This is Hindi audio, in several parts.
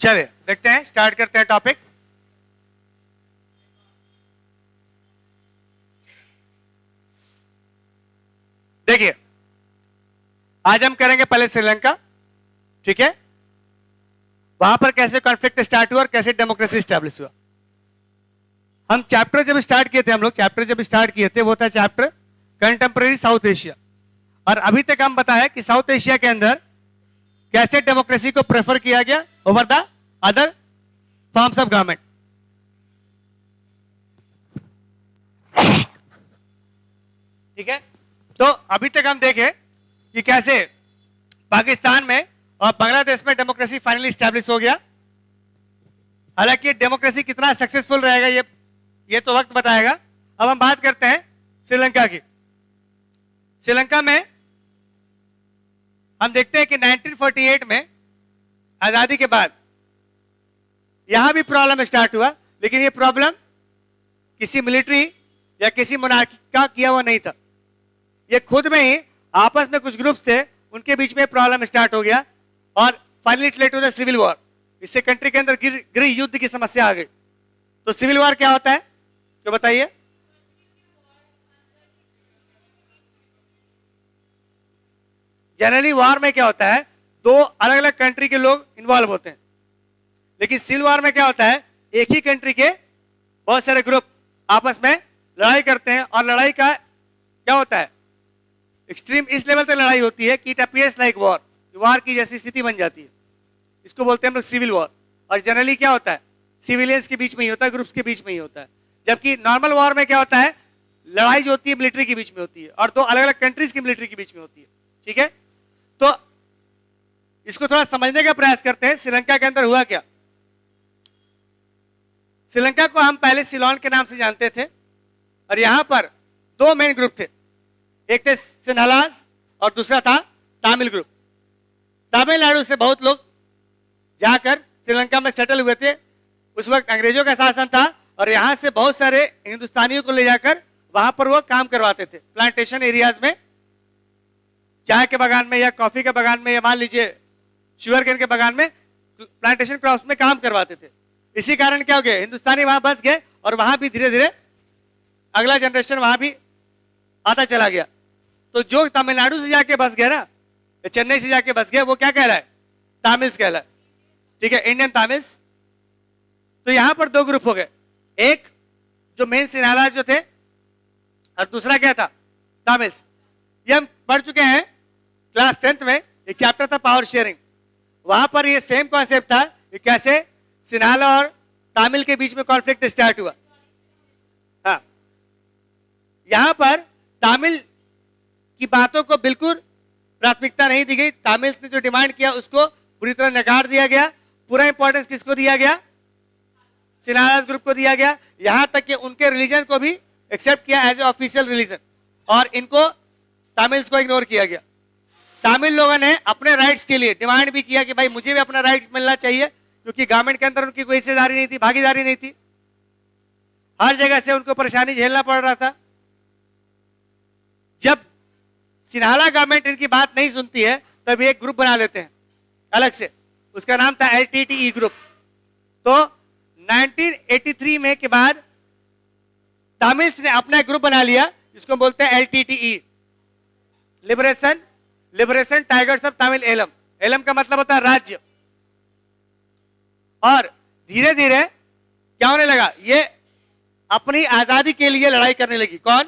चलिए देखते हैं, स्टार्ट करते हैं टॉपिक। देखिए, आज हम करेंगे पहले श्रीलंका, ठीक है, वहां पर कैसे कॉन्फ्लिक्ट स्टार्ट हुआ और कैसे डेमोक्रेसी स्टैब्लिश हुआ। हम चैप्टर जब स्टार्ट किए थे, वो था चैप्टर कंटेम्परेरी साउथ एशिया, और अभी तक हम बताया कि साउथ एशिया के अंदर कैसे डेमोक्रेसी को प्रेफर किया गया over the other forms of government. ठीक है, तो अभी तक हम देखे कि कैसे पाकिस्तान में और बांग्लादेश में डेमोक्रेसी फाइनली स्टैब्लिश हो गया। हालांकि डेमोक्रेसी कितना सक्सेसफुल रहेगा ये तो वक्त बताएगा। अब हम बात करते हैं श्रीलंका की। श्रीलंका में हम देखते हैं कि 1948 में आजादी के बाद यहां भी प्रॉब्लम स्टार्ट हुआ, लेकिन ये प्रॉब्लम किसी मिलिट्री या किसी मोनार्की का किया हुआ नहीं था। ये खुद में ही आपस में कुछ ग्रुप्स थे, उनके बीच में प्रॉब्लम स्टार्ट हो गया और finally it led to the civil war. इससे कंट्री के अंदर गृह युद्ध की समस्या आ गई। तो सिविल वॉर क्या होता है, तो बताइए। जनरली वॉर में क्या होता है, दो अलग अलग कंट्री के लोग इन्वॉल्व होते हैं, लेकिन सिविल वॉर में क्या होता है, एक ही कंट्री के बहुत सारे ग्रुप आपस में लड़ाई करते हैं, और लड़ाई का क्या होता है, एक्सट्रीम इस लेवल तक लड़ाई होती है कि it appears like war, war की जैसी स्थिति बन जाती है। इसको बोलते हैं हम लोग सिविल वॉर। और जनरली क्या होता है, सिविलियंस के बीच में ही होता है, ग्रुप्स के बीच में ही होता है। जबकि नॉर्मल वॉर में क्या होता है, लड़ाई जो होती है मिलिट्री के बीच में होती है, और दो अलग अलग कंट्रीज की मिलिट्री के बीच में होती है। ठीक है, तो इसको थोड़ा समझने का प्रयास करते हैं। श्रीलंका के अंदर हुआ क्या। श्रीलंका को हम पहले सिलोन के नाम से जानते थे, और यहां पर दो मेन ग्रुप थे, एक थे सिन्हालास और दूसरा था तामिल ग्रुप। तमिलनाडु से बहुत लोग जाकर श्रीलंका में सेटल हुए थे। उस वक्त अंग्रेजों का शासन था, और यहां से बहुत सारे हिंदुस्तानियों को ले जाकर वहां पर वो काम करवाते थे, प्लांटेशन एरियाज में, चाय के बागान में या कॉफी के बागान में, या मान लीजिए शुगर केन के बागान में, प्लांटेशन क्रॉप्स में काम करवाते थे। इसी कारण क्या हो गया, हिंदुस्तानी वहां बस गए, और वहां भी धीरे धीरे अगला जनरेशन वहां भी आता चला गया। तो जो तमिलनाडु से जाके बस गया ना, चेन्नई से जाके बस गया, वो क्या कह रहा है, तामिल्स कह रहा है। ठीक है, इंडियन तामिल्स। तो यहां पर दो ग्रुप हो गए, एक जो मेन सिन्हाला जो थे, और दूसरा क्या था, तामिल्स। ये हम पढ़ चुके हैं क्लास 10th में, एक चैप्टर था पावर शेयरिंग। वहां पर ये सेम कॉन्सेप्ट था कि कैसे सिन्हाला और तामिल के बीच में कॉन्फ्लिक्ट स्टार्ट हुआ। हाँ, यहां पर तामिल की बातों को बिल्कुल प्राथमिकता नहीं दी गई। तामिल्स ने जो डिमांड किया उसको पूरी तरह नकार दिया गया। पूरा इंपॉर्टेंस किसको दिया गया, सिन्हालास ग्रुप को दिया गया। यहां तक कि उनके रिलीजन को भी एक्सेप्ट किया एज ए ऑफिशियल रिलीजन, और इनको तामिल्स को इग्नोर किया गया। तामिल लोगों ने अपने राइट्स के लिए डिमांड भी किया कि भाई मुझे भी अपना राइट्स मिलना चाहिए, क्योंकि गवर्नमेंट के अंदर उनकी कोई हिस्सेदारी नहीं थी, भागीदारी नहीं थी। हर जगह से उनको परेशानी झेलना पड़ रहा था। जब सिन्हाला गवर्नमेंट इनकी बात नहीं सुनती है, तब एक ग्रुप बना लेते हैं अलग से, उसका नाम था LTTE ग्रुप। तो 1983 में के बाद तामिल्स ने अपना ग्रुप बना लिया, जिसको बोलते हैं LTTE, liberation tigers of Tamil Eelam. Eelam का मतलब होता है राज्य। और धीरे धीरे क्या होने लगा, ये अपनी आजादी के लिए लड़ाई करने लगी। कौन,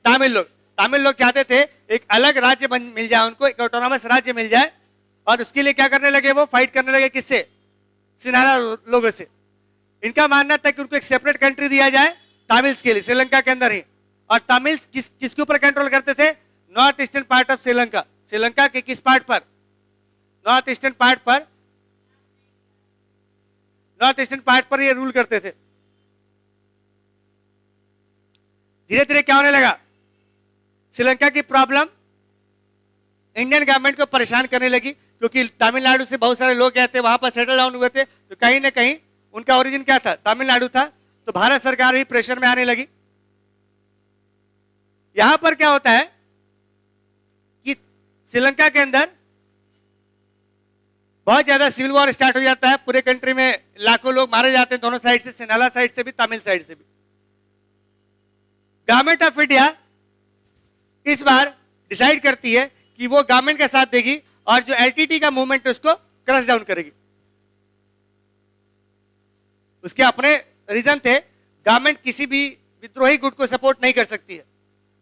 तामिल लोग। तामिल लोग चाहते थे एक अलग राज्य मिल जाए उनको, एक ऑटोनॉमस राज्य मिल जाए, और उसके लिए क्या करने लगे, वो फाइट करने लगे किससे, सिन्हाला लोगों से। इनका मानना था कि उनको एक सेपरेट कंट्री दिया जाए तामिल्स के लिए, श्रीलंका के अंदर ही। और तामिल्स किसके ऊपर कंट्रोल करते थे, north eastern part of Sri Lanka. Sri Lanka के किस पार्ट पर, नॉर्थ ईस्टर्न पार्ट पर, नॉर्थ ईस्टर्न पार्ट पर ये रूल करते थे। धीरे धीरे क्या होने लगा, श्रीलंका की प्रॉब्लम इंडियन गवर्नमेंट को परेशान करने लगी, क्योंकि तमिलनाडु से बहुत सारे लोग गए थे, वहां पर सेटल डाउन हुए थे, तो कहीं ना कहीं उनका ओरिजिन क्या था, तमिलनाडु था। तो भारत सरकार भी प्रेशर में आने लगी। यहां पर क्या होता है कि श्रीलंका के अंदर बहुत ज्यादा सिविल वॉर स्टार्ट हो जाता है, पूरे कंट्री में लाखों लोग मारे जाते हैं, दोनों साइड से, सिन्हाला साइड से भी, तमिल साइड से भी। गवर्नमेंट ऑफ इंडिया इस बार डिसाइड करती है कि वो गवर्नमेंट का साथ देगी और जो एलटीटी का मूवमेंट है उसको क्रश डाउन करेगी। उसके अपने रीजन थे, गवर्नमेंट किसी भी विद्रोही गुट को सपोर्ट नहीं कर सकती है,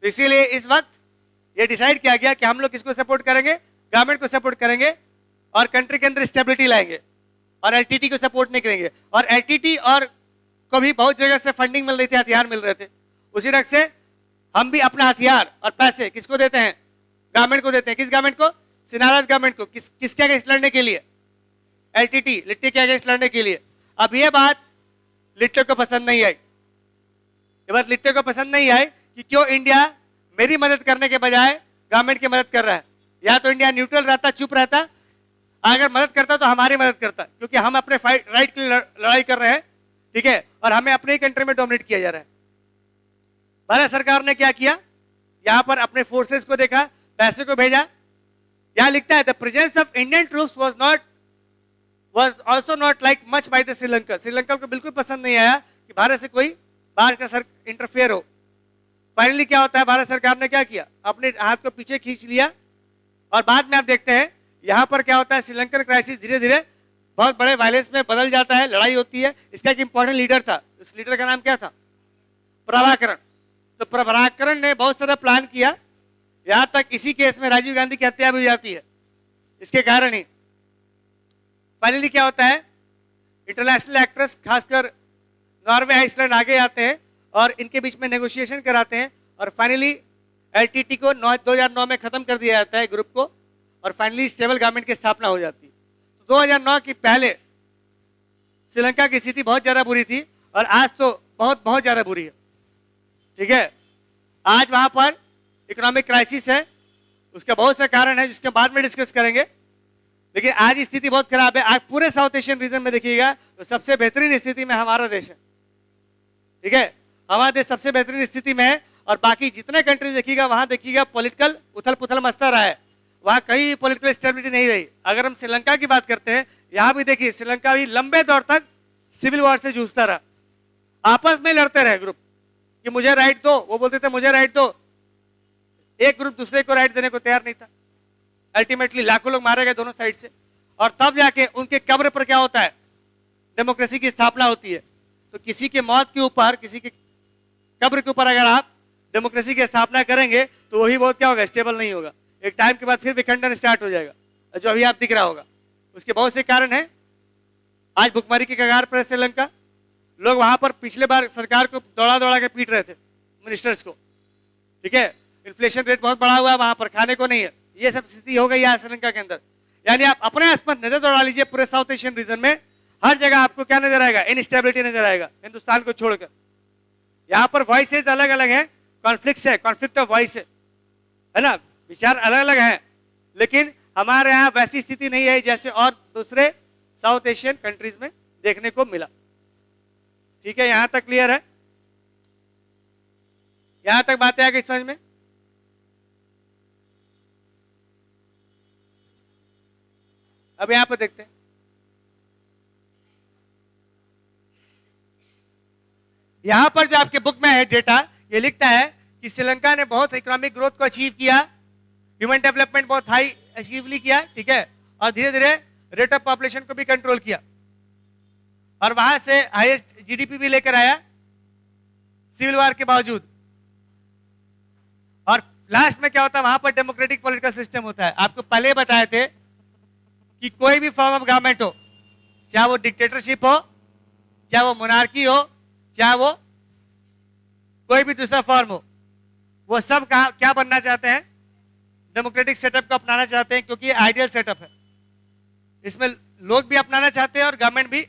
तो इसीलिए इस वक्त ये डिसाइड किया गया कि हम लोग किसको सपोर्ट करेंगे, गवर्नमेंट को सपोर्ट करेंगे और कंट्री के अंदर स्टेबिलिटी लाएंगे और एलटीटी को सपोर्ट नहीं करेंगे। और एलटीटी और को भी बहुत जगह से फंडिंग मिल रही थी, हथियार मिल रहे थे, उसी ढंग से हम भी अपना हथियार और पैसे किसको देते हैं, गवर्नमेंट को देते हैं। किस गवर्नमेंट को, सिन्हालाज गवर्नमेंट को। किसके अगेंस्ट लड़ने के लिए, एलटीटी, लिट्टे के अगेंस्ट लड़ने के लिए। अब ये बात लिट्टे को पसंद नहीं आई, ये बात लिट्टे को पसंद नहीं आई कि क्यों इंडिया मेरी मदद करने के बजाय गवर्नमेंट की मदद कर रहा है। या तो इंडिया न्यूट्रल रहता, चुप रहता, अगर मदद करता तो हमारी मदद करता, क्योंकि हम अपने राइट के लिए लड़ाई कर रहे हैं, ठीक है, और हमें अपने ही कंट्री में डोमिनेट किया जा रहा है। भारत सरकार ने क्या किया, यहां पर अपने फोर्सेस को देखा, पैसे को भेजा। यहां लिखता है the presence of Indian troops was also not like much by the Sri Lanka. Sri Lanka को बिल्कुल पसंद नहीं आया कि भारत से कोई बाहर का इंटरफेयर हो। फाइनली क्या होता है, भारत सरकार ने क्या किया, अपने हाथ को पीछे खींच लिया और बाद में आप देखते हैं यहां पर क्या होता है, श्रीलंकन क्राइसिस धीरे धीरे बहुत बड़े वायलेंस में बदल जाता है, लड़ाई होती है। इसका एक इंपॉर्टेंट लीडर था, उस लीडर का नाम क्या था, प्रभाकरण। तो प्रभाकरण ने बहुत सारा प्लान किया, यहां तक इसी केस में राजीव गांधी की हत्या भी हो जाती है इसके कारण ही। फाइनली क्या होता है, इंटरनेशनल एक्टर्स खासकर नॉर्वे, आइसलैंड आगे आते हैं और इनके बीच में नेगोशिएशन कराते हैं और फाइनली एलटीटी को 2009 में खत्म कर दिया जाता है ग्रुप को, और फाइनली स्टेबल गवर्नमेंट की स्थापना हो जाती है। तो 2009 की पहले श्रीलंका की स्थिति बहुत ज्यादा बुरी थी और आज तो बहुत बहुत ज्यादा बुरी है, ठीक है। आज वहां पर इकोनॉमिक क्राइसिस है, उसका बहुत से कारण है जिसके बाद में डिस्कस करेंगे, लेकिन आज स्थिति बहुत खराब है। आज पूरे साउथ एशियन रीजन में देखिएगा तो सबसे बेहतरीन स्थिति में हमारा देश है, ठीक है, हमारा देश सबसे बेहतरीन स्थिति में है। और बाकी जितने कंट्रीज देखिएगा वहां देखिएगा पॉलिटिकल उथल पुथल मचता रहा है, वहां कहीं पॉलिटिकल स्टेबिलिटी नहीं रही। अगर हम श्रीलंका की बात करते हैं, यहां भी देखिए श्रीलंका भी लंबे दौर तक सिविल वॉर से जूझता रहा, आपस में लड़ते रहे ग्रुप कि मुझे राइट दो, वो बोलते थे मुझे राइट दो, एक ग्रुप दूसरे को राइट देने को तैयार नहीं था। अल्टीमेटली लाखों लोग मारे गए दोनों साइड से, और तब जाके उनके कब्र पर क्या होता है, डेमोक्रेसी की स्थापना होती है। तो किसी के मौत के ऊपर, किसी के कब्र के ऊपर अगर आप डेमोक्रेसी की स्थापना करेंगे तो वही बहुत क्या होगा, स्टेबल नहीं होगा। एक टाइम के बाद फिर विखंडन स्टार्ट हो जाएगा, जो अभी आप दिख रहा होगा। उसके बहुत से कारण हैं, आज भुखमरी के कगार पर श्रीलंका, लोग वहां पर पिछले बार सरकार को दौड़ा दौड़ा के पीट रहे थे, मिनिस्टर्स को, ठीक है। इन्फ्लेशन रेट बहुत बढ़ा हुआ है वहां पर, खाने को नहीं है, ये सब स्थिति हो गई है श्रीलंका के अंदर। यानी आप अपने आस पर नजर दौड़ा लीजिए, पूरे साउथ एशियन रीजन में हर जगह आपको क्या नजर आएगा, इनस्टेबिलिटी नजर आएगा, हिंदुस्तान को छोड़कर। यहाँ पर वॉइसेज अलग अलग हैं, कॉन्फ्लिक्ट है, कॉन्फ्लिक्ट ऑफ वॉइस है ना, विचार अलग अलग हैं, लेकिन हमारे यहाँ वैसी स्थिति नहीं है जैसे और दूसरे साउथ एशियन कंट्रीज में देखने को मिला, ठीक है। यहां तक क्लियर है, यहां तक बातें आ गई समझ में। अब यहां पर देखते हैं, यहां पर जो आपके बुक में है डेटा, ये लिखता है कि श्रीलंका ने बहुत इकोनॉमिक ग्रोथ को अचीव किया, ह्यूमन डेवलपमेंट बहुत हाई अचीवली किया, ठीक है, और धीरे धीरे रेट ऑफ पॉपुलेशन को भी कंट्रोल किया, और वहां से हाईएस्ट जीडीपी भी लेकर आया सिविल वॉर के बावजूद। और लास्ट में क्या होता है, वहां पर डेमोक्रेटिक पॉलिटिकल सिस्टम होता है। आपको पहले बताए थे कि कोई भी फॉर्म ऑफ गवर्नमेंट हो, चाहे वो डिक्टेटरशिप हो, चाहे वो मोनार्की हो, चाहे वो कोई भी दूसरा फॉर्म हो, वो सब क्या बनना चाहते हैं, डेमोक्रेटिक सेटअप को अपनाना चाहते हैं, क्योंकि ये आइडियल सेटअप है। इसमें लोग भी अपनाना चाहते हैं और गवर्नमेंट भी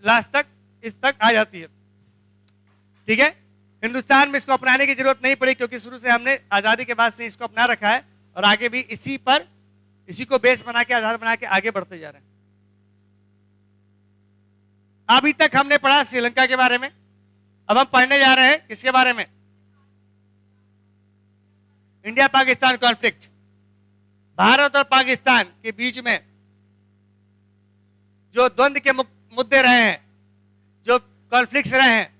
लास्ट तक इस तक आ जाती है, ठीक है। हिंदुस्तान में इसको अपनाने की जरूरत नहीं पड़ी, क्योंकि शुरू से हमने आजादी के बाद से इसको अपना रखा है और आगे भी इसी को बेस बना के, आधार बना के आगे बढ़ते जा रहे हैं। अभी तक हमने पढ़ा श्रीलंका के बारे में, अब हम पढ़ने जा रहे हैं किसके बारे में, इंडिया पाकिस्तान कॉन्फ्लिक्ट। भारत और पाकिस्तान के बीच में जो द्वंद्व के मुद्दे रहे हैं, जो कॉन्फ्लिक्ट्स रहे हैं,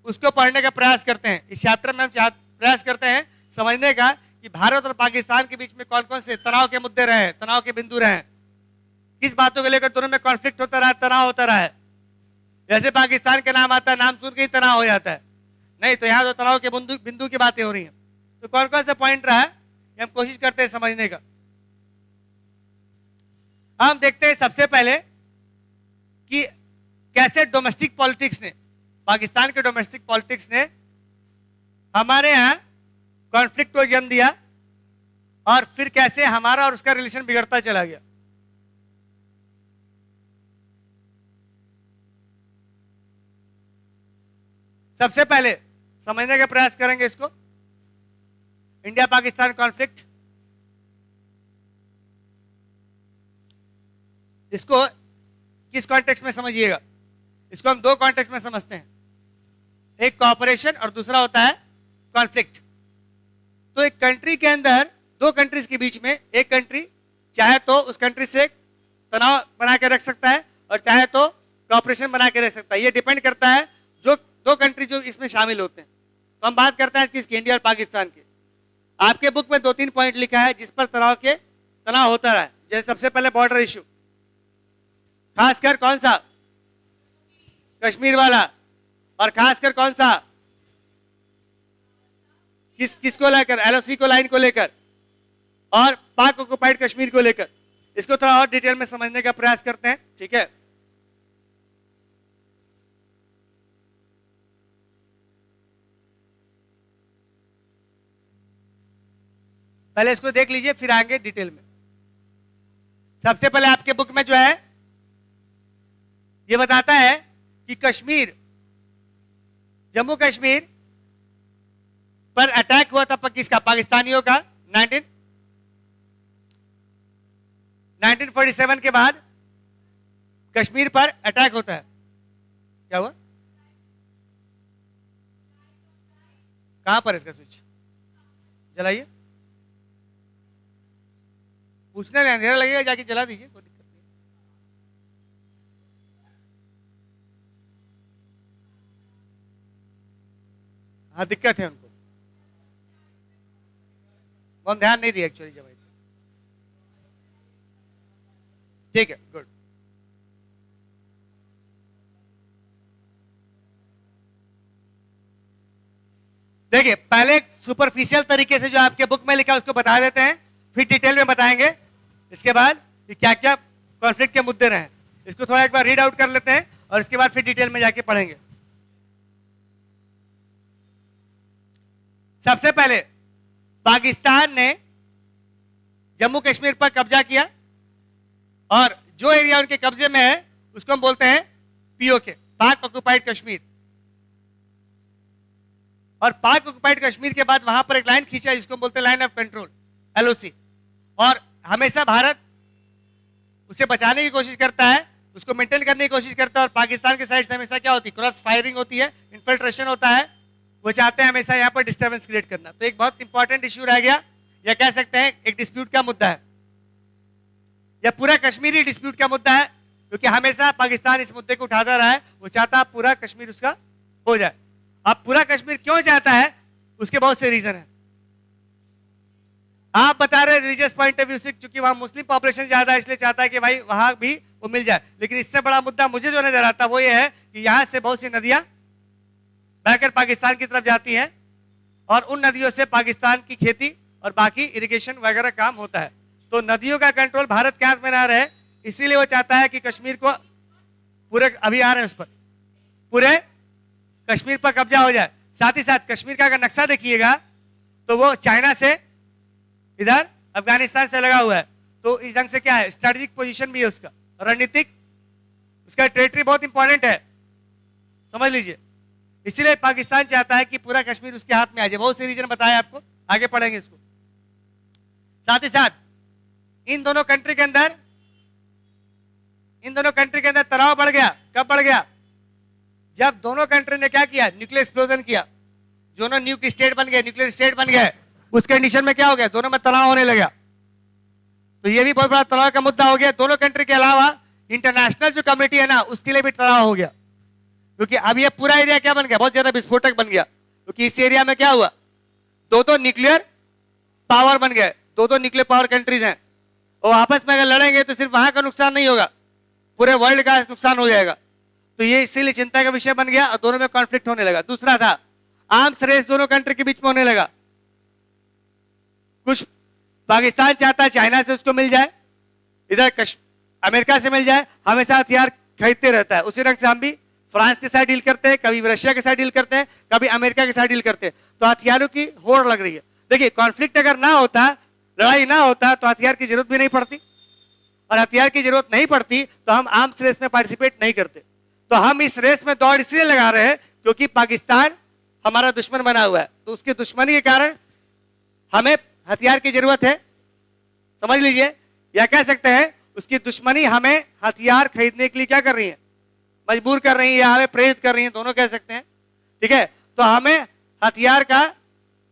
उसको पढ़ने का प्रयास करते हैं। इस चैप्टर में हम प्रयास करते हैं समझने का कि भारत और पाकिस्तान के बीच में कौन कौन से तनाव के मुद्दे रहे हैं, तनाव के बिंदु रहे हैं, किस बातों को लेकर दोनों में कॉन्फ्लिक्ट होता रहा, तनाव होता रहा है। जैसे पाकिस्तान का नाम आता है, नाम सुन के ही तनाव हो जाता है, नहीं तो यहाँ तो तनाव के बिंदु की बातें हो रही हैं। तो कौन कौन सा पॉइंट रहा है ये हम कोशिश करते हैं समझने का। हम देखते हैं सबसे पहले कि कैसे डोमेस्टिक पॉलिटिक्स ने, पाकिस्तान के डोमेस्टिक पॉलिटिक्स ने हमारे यहाँ कॉन्फ्लिक्ट को जन्म दिया और फिर कैसे हमारा और उसका रिलेशन बिगड़ता चला गया। सबसे पहले समझने का प्रयास करेंगे इसको, इंडिया पाकिस्तान कॉन्फ्लिक्ट। इसको किस कॉन्टेक्स्ट में समझिएगा, इसको हम दो कॉन्टेक्स्ट में समझते हैं, एक कोऑपरेशन और दूसरा होता है कॉन्फ्लिक्ट। तो एक कंट्री के अंदर, दो कंट्रीज के बीच में, एक कंट्री चाहे तो उस कंट्री से तनाव बना के रख सकता है और चाहे तो कोऑपरेशन बना के रख सकता है। ये डिपेंड करता है जो दो कंट्री जो इसमें शामिल होते हैं। तो हम बात करते हैं किसकी, इंडिया और पाकिस्तान की। आपके बुक में 2-3 पॉइंट लिखा है जिस पर तनाव होता रहा है। जैसे सबसे पहले बॉर्डर इशू, खासकर कौन सा, कश्मीर वाला, और खासकर कौन सा, किसको लेकर, एलओसी को लाइन को लेकर और पाक ऑक्युपाइड कश्मीर को लेकर। इसको थोड़ा और डिटेल में समझने का प्रयास करते हैं, ठीक है। पहले इसको देख लीजिए फिर आएंगे डिटेल में। सबसे पहले आपके बुक में जो है ये बताता है कि कश्मीर, जम्मू कश्मीर पर अटैक हुआ था किसका, पाकिस्तानियों का 1947 के बाद कश्मीर पर अटैक होता है। क्या हुआ, कहां पर इसका स्विच जलाइए, पूछने में अंधेरा लगेगा, जाके जला दीजिए, कोई दिक्कत नहीं। हाँ दिक्कत है उनको, वो हम ध्यान नहीं दिया एक्चुअली जब। ठीक है, गुड। देखिए पहले सुपरफिशियल तरीके से जो आपके बुक में लिखा है उसको बता देते हैं, फिर डिटेल में बताएंगे इसके बाद कि क्या क्या कॉन्फ्लिक्ट के मुद्दे रहे। इसको थोड़ा एक बार रीड आउट कर लेते हैं और इसके बाद फिर डिटेल में जाके पढ़ेंगे। सबसे पहले पाकिस्तान ने जम्मू कश्मीर पर कब्जा किया और जो एरिया उनके कब्जे में है उसको हम बोलते हैं पीओके, पाक ऑक्युपाइड कश्मीर। और पाक ऑक्युपाइड कश्मीर के बाद वहां पर एक लाइन खींचा जिसको हम बोलते हैं लाइन ऑफ कंट्रोल, एलओसी। और हमेशा भारत उसे बचाने की कोशिश करता है, उसको मेंटेन करने की कोशिश करता है। और पाकिस्तान के साइड से हमेशा क्या होती है, क्रॉस फायरिंग होती है, इन्फिल्ट्रेशन होता है। वो चाहते हैं हमेशा यहाँ पर डिस्टर्बेंस क्रिएट करना। तो एक बहुत इंपॉर्टेंट इश्यू रह गया, या कह सकते हैं एक डिस्प्यूट का मुद्दा है, या पूरा कश्मीरी डिस्प्यूट का मुद्दा है, क्योंकि हमेशा पाकिस्तान इस मुद्दे को उठाता रहा है। वो चाहता है पूरा कश्मीर उसका हो जाए। अब पूरा कश्मीर क्यों चाहता है, उसके बहुत से रीजन है। आप बता रहे रिलीजियस पॉइंट ऑफ व्यू से, क्योंकि वहां मुस्लिम पॉपुलेशन ज्यादा है इसलिए चाहता है कि भाई वहां भी वो मिल जाए। लेकिन इससे बड़ा मुद्दा मुझे जो नजर आता है वो ये है कि यहां से बहुत सी नदियां बहकर पाकिस्तान की तरफ जाती हैं और उन नदियों से पाकिस्तान की खेती और बाकी इरिगेशन वगैरह काम होता है। तो नदियों का कंट्रोल भारत के हाथ में ना रहे, इसीलिए वो चाहता है कि कश्मीर को पूरे, अभी आ रहे हैं उस पर, पूरे कश्मीर पर कब्जा हो जाए। साथ ही साथ कश्मीर का अगर नक्शा देखिएगा तो वो चाइना से, इधर अफगानिस्तान से लगा हुआ है। तो इस ढंग से क्या है, स्ट्रेटेजिक पोजीशन भी है उसका, रणनीतिक उसका टेरिटरी बहुत इंपॉर्टेंट है, समझ लीजिए। इसीलिए पाकिस्तान चाहता है कि पूरा कश्मीर उसके हाथ में आ जाए। बहुत से रीजन बताए आपको, आगे पढ़ेंगे इसको। साथ ही साथ इन दोनों कंट्री के अंदर तनाव बढ़ गया। कब बढ़ गया, जब दोनों कंट्री ने क्या किया, न्यूक्लियर एक्सप्लोजन किया। दोनों न्यूक्लियर स्टेट बन गए, न्यूक्लियर स्टेट बन गए। उस कंडीशन में क्या हो गया, दोनों में तनाव होने लगा। तो ये भी बहुत बड़ा तनाव का मुद्दा हो गया। दोनों कंट्री के अलावा इंटरनेशनल जो कम्युनिटी है ना उसके लिए भी तनाव हो गया, क्योंकि अब ये पूरा एरिया क्या बन गया, बहुत ज्यादा विस्फोटक बन गया, क्योंकि इस एरिया में क्या हुआ, दो न्यूक्लियर पावर बन गए, दो न्यूक्लियर पावर कंट्रीज हैं, और आपस में अगर लड़ेंगे तो सिर्फ वहां का नुकसान नहीं होगा, पूरे वर्ल्ड का नुकसान हो जाएगा। तो ये इसीलिए चिंता का विषय बन गया और दोनों में कॉन्फ्लिक्ट होने लगा। दूसरा था आर्म्स रेस दोनों कंट्री के बीच में होने लगा। कुछ पाकिस्तान चाहता है चाइना से उसको मिल जाए, इधर अमेरिका से मिल जाए, हमेशा हथियार खरीदते रहता है। उसी रंग से हम भी फ्रांस के साथ डील करते हैं, कभी रशिया के साथ डील करते हैं, कभी अमेरिका के साथ डील करते हैं। तो हथियारों की होड़ लग रही है। देखिए कॉन्फ्लिक्ट अगर ना होता, लड़ाई ना होता, तो हथियार की जरूरत भी नहीं पड़ती, और हथियार की जरूरत नहीं पड़ती तो हम आर्म्स रेस में पार्टिसिपेट नहीं करते। तो हम इस रेस में दौड़ इसलिए लगा रहे हैं क्योंकि पाकिस्तान हमारा दुश्मन बना हुआ है, तो उसकी दुश्मनी के कारण हमें हथियार की जरूरत है, समझ लीजिए, या कह सकते हैं उसकी दुश्मनी हमें हथियार खरीदने के लिए क्या कर रही है, मजबूर कर रही है, या हमें प्रेरित कर रही है, दोनों कह सकते हैं। ठीक है, तो हमें हथियार का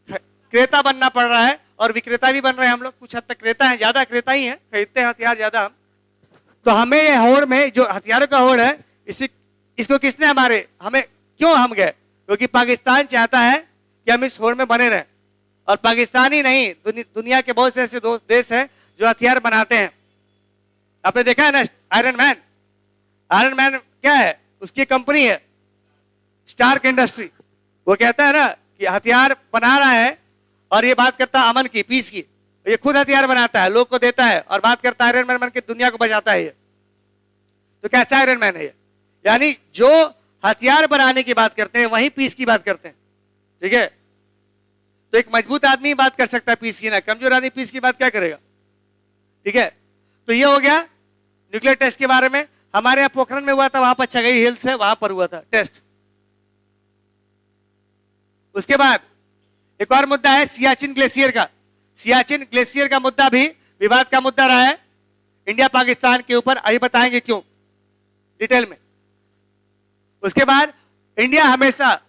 क्रेता बनना पड़ रहा है और विक्रेता भी बन रहे हैं हम लोग, कुछ हद तक क्रेता है, ज्यादा क्रेता ही है, खरीदते हैं हथियार ज्यादा हम। तो हमें ये होड़ में जो हथियारों का होड़ है, इसको किसने हमें क्यों हम गए, क्योंकि पाकिस्तान चाहता है कि हम इस होड़ में बने रहें। और पाकिस्तान ही नहीं, दुनिया के बहुत से ऐसे देश हैं जो हथियार बनाते हैं। आपने देखा है ना आयरन मैन क्या है, उसकी कंपनी है स्टार्क इंडस्ट्री। वो कहता है ना कि हथियार बना रहा है और ये बात करता है अमन की, पीस की, ये खुद हथियार बनाता है, लोग को देता है और बात करता है आयरन मैन बन के दुनिया को बचाता है। ये तो कैसा आयरन मैन है ये, यानी जो हथियार बनाने की बात करते हैं वही पीस की बात करते हैं। ठीक है, तो एक मजबूत आदमी बात कर सकता है पीस की, ना कमजोर आदमी पीस की बात क्या करेगा। ठीक है, तो ये हो गया न्यूक्लियर टेस्ट के बारे में। हमारे यहाँ पोखरण में हुआ था, वहां पर छगई हिल्स है, वहां पर हुआ था टेस्ट। उसके बाद एक और मुद्दा है सियाचिन ग्लेशियर का। सियाचिन ग्लेशियर का मुद्दा भी विवाद का मुद्दा रहा है इंडिया पाकिस्तान के ऊपर, अभी बताएंगे क्यों डिटेल में। उसके बाद इंडिया हमेशा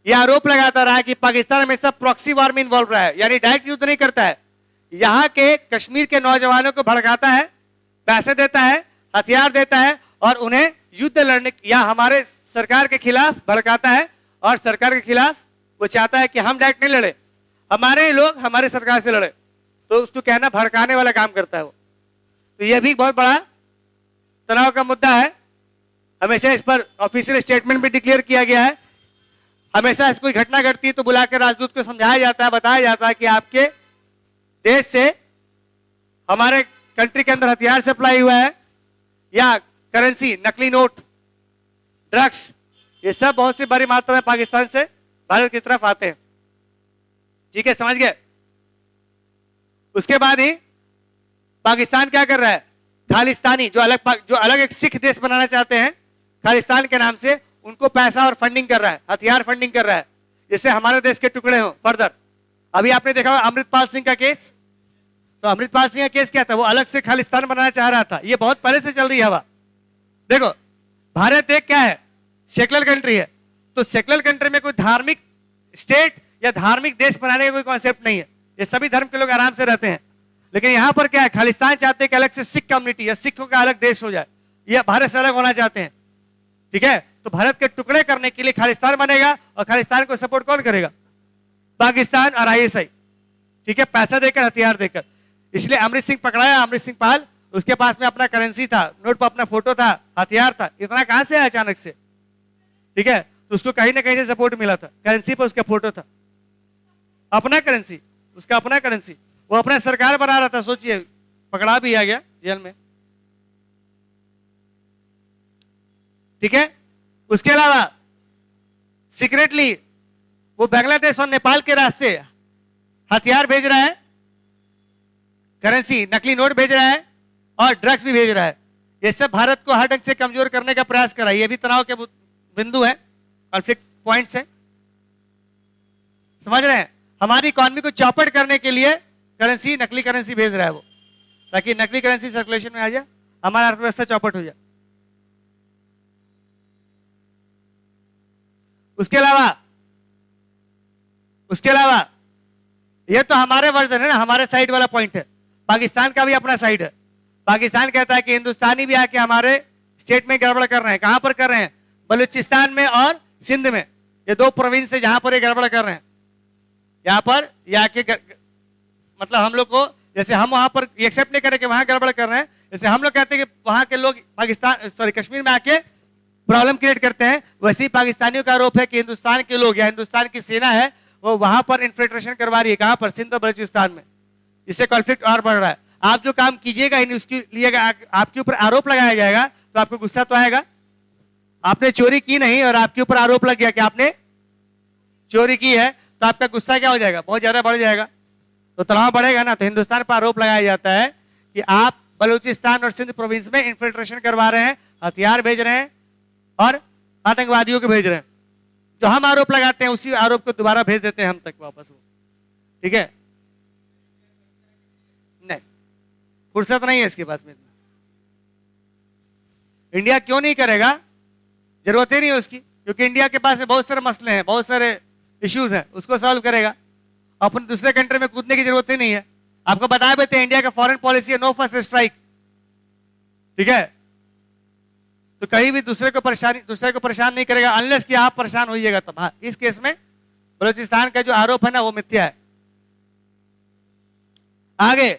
यह आरोप लगाता रहा कि पाकिस्तान हमेशा प्रॉक्सी वॉर में इन्वॉल्व रहा है, यानी डायरेक्ट युद्ध नहीं करता है, यहां के कश्मीर के नौजवानों को भड़काता है, पैसे देता है, हथियार देता है और उन्हें युद्ध लड़ने या हमारे सरकार के खिलाफ भड़काता है, और सरकार के खिलाफ वो चाहता है कि हम डायरेक्ट नहीं लड़े, हमारे लोग हमारे सरकार से लड़े, तो उसको कहना भड़काने वाला काम करता है वो। तो यह भी बहुत बड़ा तनाव का मुद्दा है। हमेशा इस पर ऑफिशियल स्टेटमेंट भी डिक्लेयर किया गया है। हमेशा ऐसी कोई घटना घटती है तो बुलाकर राजदूत को समझाया जाता है, बताया जाता है कि आपके देश से हमारे कंट्री के अंदर हथियार सप्लाई हुआ है, या करेंसी, नकली नोट, ड्रग्स, ये सब बहुत सी बड़ी मात्रा में पाकिस्तान से भारत की तरफ आते हैं। ठीक है, समझ गए। उसके बाद ही पाकिस्तान क्या कर रहा है, खालिस्तानी जो अलग एक सिख देश बनाना चाहते हैं खालिस्तान के नाम से, उनको पैसा और फंडिंग कर रहा है, हथियार फंडिंग कर रहा है, जिससे हमारे देश के टुकड़े हो फर्दर। अभी आपने देखा अमृतपाल सिंह का केस, तो अमृतपाल सिंह का केस क्या था, वो अलग से खालिस्तान बनाना चाह रहा था, ये बहुत पहले से चल रही है हवा। देखो भारत एक क्या है, सेकुलर कंट्री है, तो सेकुलर कंट्री में कोई धार्मिक स्टेट या धार्मिक देश बनाने का कोई कॉन्सेप्ट नहीं है, ये सभी धर्म के लोग आराम से रहते हैं। लेकिन यहां पर क्या है, खालिस्तान चाहते हैं कि अलग से सिख कम्युनिटी या सिखों का अलग देश हो जाए, ये भारत से अलग होना चाहते हैं। ठीक है, तो भारत के टुकड़े करने के लिए खालिस्तान बनेगा, और खालिस्तान को सपोर्ट कौन करेगा, पाकिस्तान और आईएसआई। ठीक है, पैसा देकर, हथियार देकर। इसलिए अमृत सिंह पकड़ाया, अमृत सिंह पाल, उसके पास में अपना करेंसी था, नोट पर अपना फोटो था, हथियार था, इतना कहां से आया अचानक से। ठीक है, तो उसको कहीं ना कहीं से सपोर्ट मिला था, करेंसी पर उसका फोटो था, अपना करेंसी, उसका अपना करेंसी, वो अपना सरकार बना रहा था। सोचिए, पकड़ा भी आ गया जेल में। ठीक है, उसके अलावा सीक्रेटली वो बांग्लादेश और नेपाल के रास्ते हथियार भेज रहा है, करेंसी, नकली नोट भेज रहा है और ड्रग्स भी भेज रहा है। ये सब भारत को हर ढंग से कमजोर करने का प्रयास कर रहा है। ये भी तनाव के बिंदु है, कॉन्फ्लिक्ट पॉइंट्स है, समझ रहे हैं। हमारी इकोनॉमी को चौपट करने के लिए करेंसी, नकली करेंसी भेज रहा है वो, ताकि नकली करेंसी सर्कुलेशन में आ जाए, हमारा अर्थव्यवस्था चौपट हो जाए। उसके अलावा ये तो हमारे वर्जन है ना, हमारे साइड वाला पॉइंट है। पाकिस्तान का भी अपना साइड है। पाकिस्तान कहता है कि हिंदुस्तानी भी आके हमारे स्टेट में गड़बड़ कर रहे हैं। कहां पर कर रहे हैं? बलूचिस्तान में और सिंध में, ये दो प्रोविंस है जहां पर ये गड़बड़ कर रहे हैं। यहाँ पर मतलब हम लोग को, जैसे हम वहां पर एक्सेप्ट नहीं करें कि वहां गड़बड़ कर रहे हैं, जैसे हम लोग कहते हैं कि वहां के लोग पाकिस्तान कश्मीर में आके प्रॉब्लम क्रिएट करते हैं, वैसे ही पाकिस्तानियों का आरोप है कि हिंदुस्तान के लोग या हिंदुस्तान की सेना है वो वहां पर इन्फिल्ट्रेशन करवा रही है। कहां पर? सिंध और बलूचिस्तान में। इससे कॉन्फ्लिक्ट और बढ़ रहा है। आप जो काम कीजिएगा उसके लिए आपके ऊपर आरोप लगाया जाएगा तो आपको गुस्सा तो आएगा। आपने चोरी की नहीं और आपके ऊपर आरोप लग गया कि आपने चोरी की है, तो आपका गुस्सा क्या हो जाएगा? बहुत ज्यादा बढ़ जाएगा, तो तनाव बढ़ेगा ना। तो हिंदुस्तान पर आरोप लगाया जाता है कि आप बलूचिस्तान और सिंध प्रोविंस में इन्फिल्ट्रेशन करवा रहे हैं, हथियार भेज रहे हैं और आतंकवादियों को भेज रहे हैं। जो हम आरोप लगाते हैं उसी आरोप को दोबारा भेज देते हैं हम तक वापस वो। ठीक है, नहीं फुर्सत नहीं है इसके पास में। इंडिया क्यों नहीं करेगा? जरूरत ही नहीं है उसकी, क्योंकि इंडिया के पास बहुत सारे मसले हैं, बहुत सारे इश्यूज हैं, उसको सॉल्व करेगा। अपन दूसरे कंट्री में कूदने की जरूरत ही नहीं है। आपको बता देते हैं इंडिया का फॉरेन पॉलिसी है नो फर्स्ट स्ट्राइक। ठीक है, तो कहीं भी दूसरे को परेशान नहीं करेगा अनलेस कि आप परेशान होइएगा तब। हाँ, इस केस में बलूचिस्तान का जो आरोप है ना वो मिथ्या है। आगे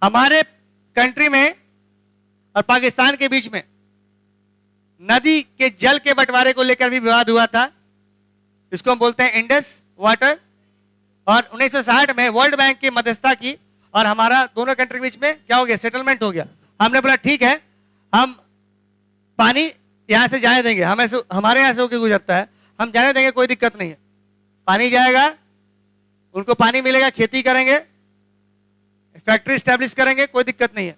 हमारे कंट्री में और पाकिस्तान के बीच में नदी के जल के बंटवारे को लेकर भी विवाद हुआ था। इसको हम बोलते हैं इंडस वाटर। और 1960 में वर्ल्ड बैंक की मध्यस्थता की और हमारा दोनों कंट्री के बीच में क्या हो गया? सेटलमेंट हो गया। हमने बोला ठीक है, हम पानी यहां से जाने देंगे, हमारे यहां से होकर गुजरता है, हम जाने देंगे, कोई दिक्कत नहीं है। पानी जाएगा, उनको पानी मिलेगा, खेती करेंगे, फैक्ट्री स्टैब्लिश करेंगे, कोई दिक्कत नहीं है।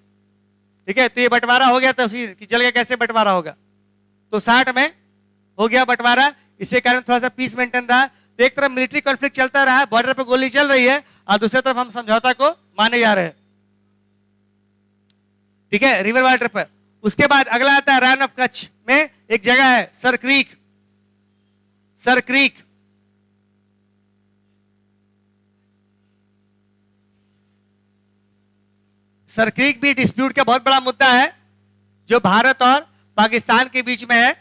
ठीक है, तो ये बंटवारा हो गया था। उसी की जल का कैसे बंटवारा होगा? तो 60 में हो गया बंटवारा। इसके कारण थोड़ा सा पीस मेंटेन रहा। तो एक तरफ मिलिट्री कॉन्फ्लिक्ट चलता रहा, बॉर्डर पे गोली चल रही है, और दूसरी तरफ हम समझौता को माने जा रहे हैं। ठीक है, रिवर वाटर पर। उसके बाद अगला आता है रन ऑफ कच्छ में एक जगह है sir creek. Sir creek sir creek भी डिस्प्यूट का बहुत बड़ा मुद्दा है जो भारत और पाकिस्तान के बीच में है,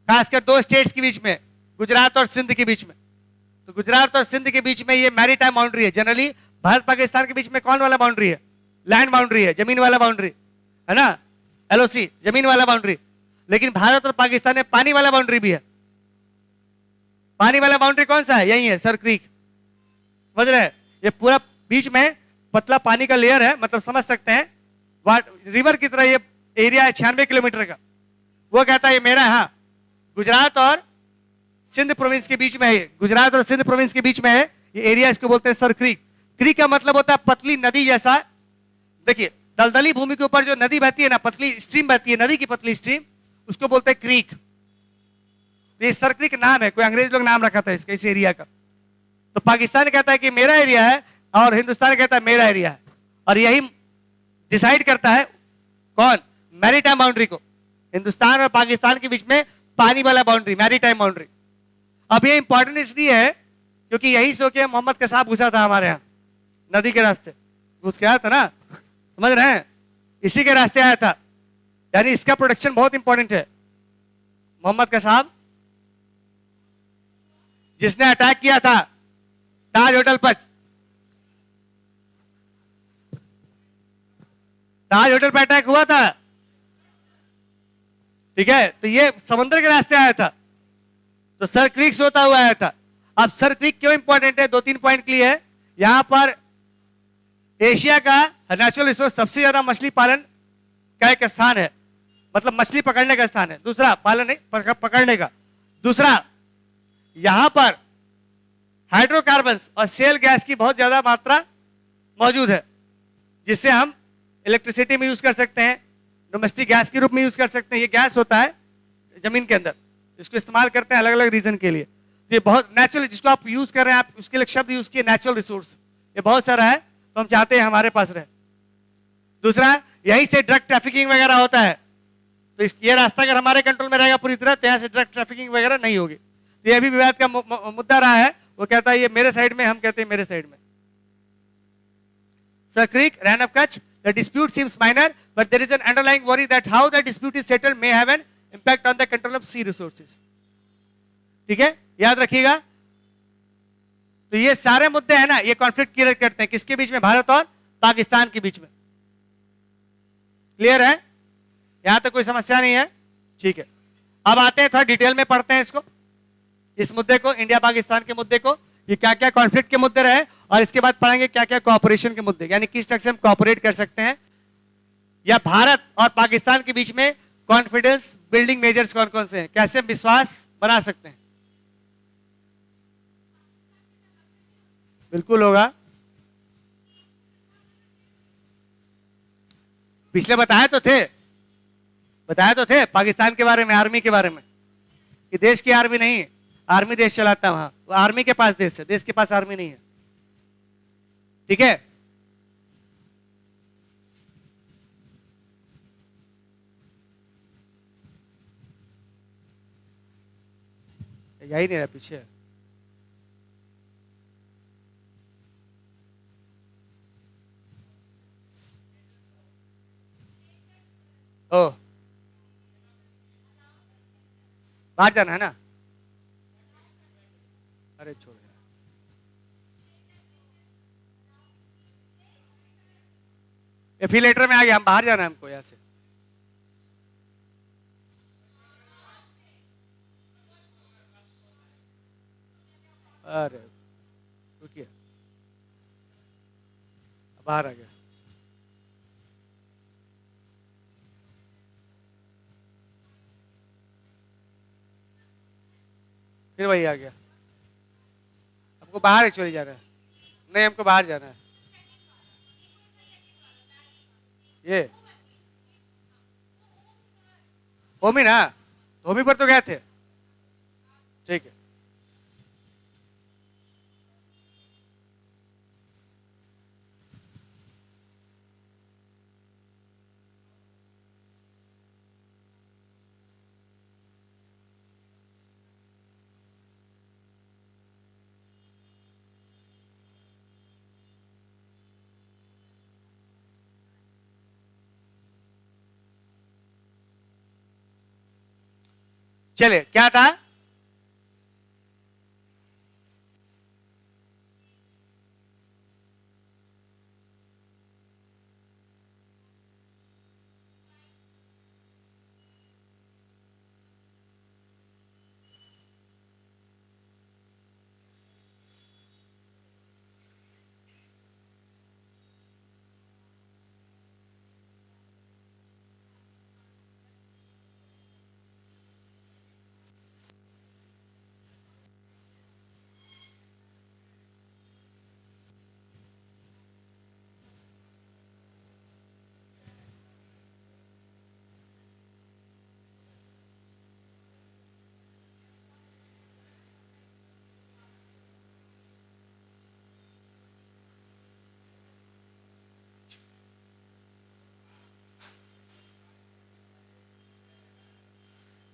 खासकर दो स्टेट्स के बीच में, गुजरात और सिंध के बीच में। तो गुजरात और सिंध के बीच में ये मैरीटाइम बाउंड्री है। जनरली भारत पाकिस्तान के बीच में कौन वाला बाउंड्री है? लैंड बाउंड्री है, जमीन वाला बाउंड्री है ना, एलओसी, जमीन वाला बाउंड्री। लेकिन भारत और पाकिस्तान में पानी वाला बाउंड्री भी है। पानी वाला बाउंड्री कौन सा है? यही है, सर क्रीक। समझ रहे हैं? ये पूरा बीच में पतला पानी का लेयर है, मतलब समझ सकते हैं रिवर की तरह ये एरिया है 96 किलोमीटर का। वो कहता है ये मेरा है। हाँ, गुजरात और सिंध प्रोविंस के बीच में है, गुजरात और सिंध प्रोविंस के बीच में है ये एरिया। इसको बोलते हैं सर क्रीक। क्रीक का मतलब होता है पतली नदी जैसा। देखिए, दलदली भूमि के ऊपर जो नदी बहती है ना, पतली स्ट्रीम बहती है, नदी की पतली स्ट्रीम, उसको बोलते हैं क्रीक। ये सर क्रीक नाम है, कोई अंग्रेज लोग नाम रखा था इसका, इस एरिया का। तो पाकिस्तान कहता है कि मेरा एरिया है और हिंदुस्तान कहता है मेरा एरिया है, और यही डिसाइड करता है कौन? मैरीटाइम बाउंड्री को। हिंदुस्तान और पाकिस्तान के बीच में पानी वाला बाउंड्री, मैरीटाइम बाउंड्री। अब ये इंपॉर्टेंट इसलिए है क्योंकि यही सो के मोहम्मद कसाब घुसा था हमारे यहाँ, नदी के रास्ते घुस के आया था ना, समझ रहे हैं? इसी के रास्ते आया था, यानी इसका प्रोटेक्शन बहुत इंपॉर्टेंट है। मोहम्मद कसाब जिसने अटैक किया था ताज होटल पर, ताज होटल पर अटैक हुआ था। ठीक है, तो ये समुद्र के रास्ते आया था, तो सर क्रीक से होता हुआ आया था। अब सर क्रीक क्यों इंपॉर्टेंट है? 2-3 पॉइंट के लिए है। यहां पर एशिया का नेचुरल रिसोर्स सबसे ज्यादा मछली पालन का एक स्थान है, मतलब मछली पकड़ने का स्थान है। दूसरा, पालन नहीं, पकड़ने का। दूसरा, यहां पर हाइड्रोकार्बन्स और शेल गैस की बहुत ज्यादा मात्रा मौजूद है, जिससे हम इलेक्ट्रिसिटी में यूज कर सकते हैं, डोमेस्टिक गैस के रूप में यूज कर सकते हैं। ये गैस होता है जमीन के अंदर, इसको इस्तेमाल करते हैं अलग अलग रीजन के लिए। तो ये बहुत नेचुरल, जिसको आप यूज कर रहे हैं, आप उसके लिए शब्द यूज किए नेचुरल रिसोर्स, ये बहुत सारा है, तो हम चाहते हैं हमारे पास रहे। दूसरा, यहीं से ड्रग ट्रैफिकिंग वगैरह होता है, तो ये रास्ता अगर हमारे कंट्रोल में रहेगा पूरी तरह, तो यहाँ से ड्रग ट्रैफिकिंग वगैरह नहीं होगी। तो ये भी विवाद का मुद्दा रहा है। वो कहता है ये मेरे साइड में, हम कहते हैं मेरे साइड में। Sir Creek, Rann of Kutch, The dispute seems minor, but there is an underlying worry that how the dispute is settled may have an impact on the control of sea resources. ठीक है, याद रखिएगा। तो ये सारे मुद्दे हैं ना, ये कॉन्फ्लिक्ट क्लियर करते हैं किसके बीच में, भारत और पाकिस्तान के बीच में। क्लियर है, यहां तक कोई समस्या नहीं है? ठीक है, अब आते हैं थोड़ा डिटेल में पढ़ते हैं इसको, इस मुद्दे को, इंडिया पाकिस्तान के मुद्दे को, ये क्या क्या कॉन्फ्लिक्ट के मुद्दे रहे, और इसके बाद पढ़ेंगे क्या क्या कोऑपरेशन के मुद्दे, यानी किस तरह से हम कोऑपरेट कर सकते हैं, या भारत और पाकिस्तान के बीच में कॉन्फिडेंस बिल्डिंग मेजर्स कौन कौन से हैं, कैसे हम विश्वास बना सकते हैं। बिल्कुल होगा, पिछले बताए तो थे पाकिस्तान के बारे में, आर्मी के बारे में, कि देश की आर्मी नहीं है, आर्मी देश चलाता है, वहां आर्मी के पास देश है, देश के पास आर्मी नहीं है। ठीक है, यही नहीं रहा पीछे। ओ, बाहर जाना है ना, अरे छोड़ यार, एफिलेटर में आ गया, हम बाहर जाना है हमको यहाँ से। अरे रुकिए, बाहर आ गया, फिर वही आ गया। हमको बाहर एक्चुअली जाना है, नहीं हमको बाहर जाना है। ये होमी ना, होमी पर तो गए थे। ठीक है, चलिए क्या था,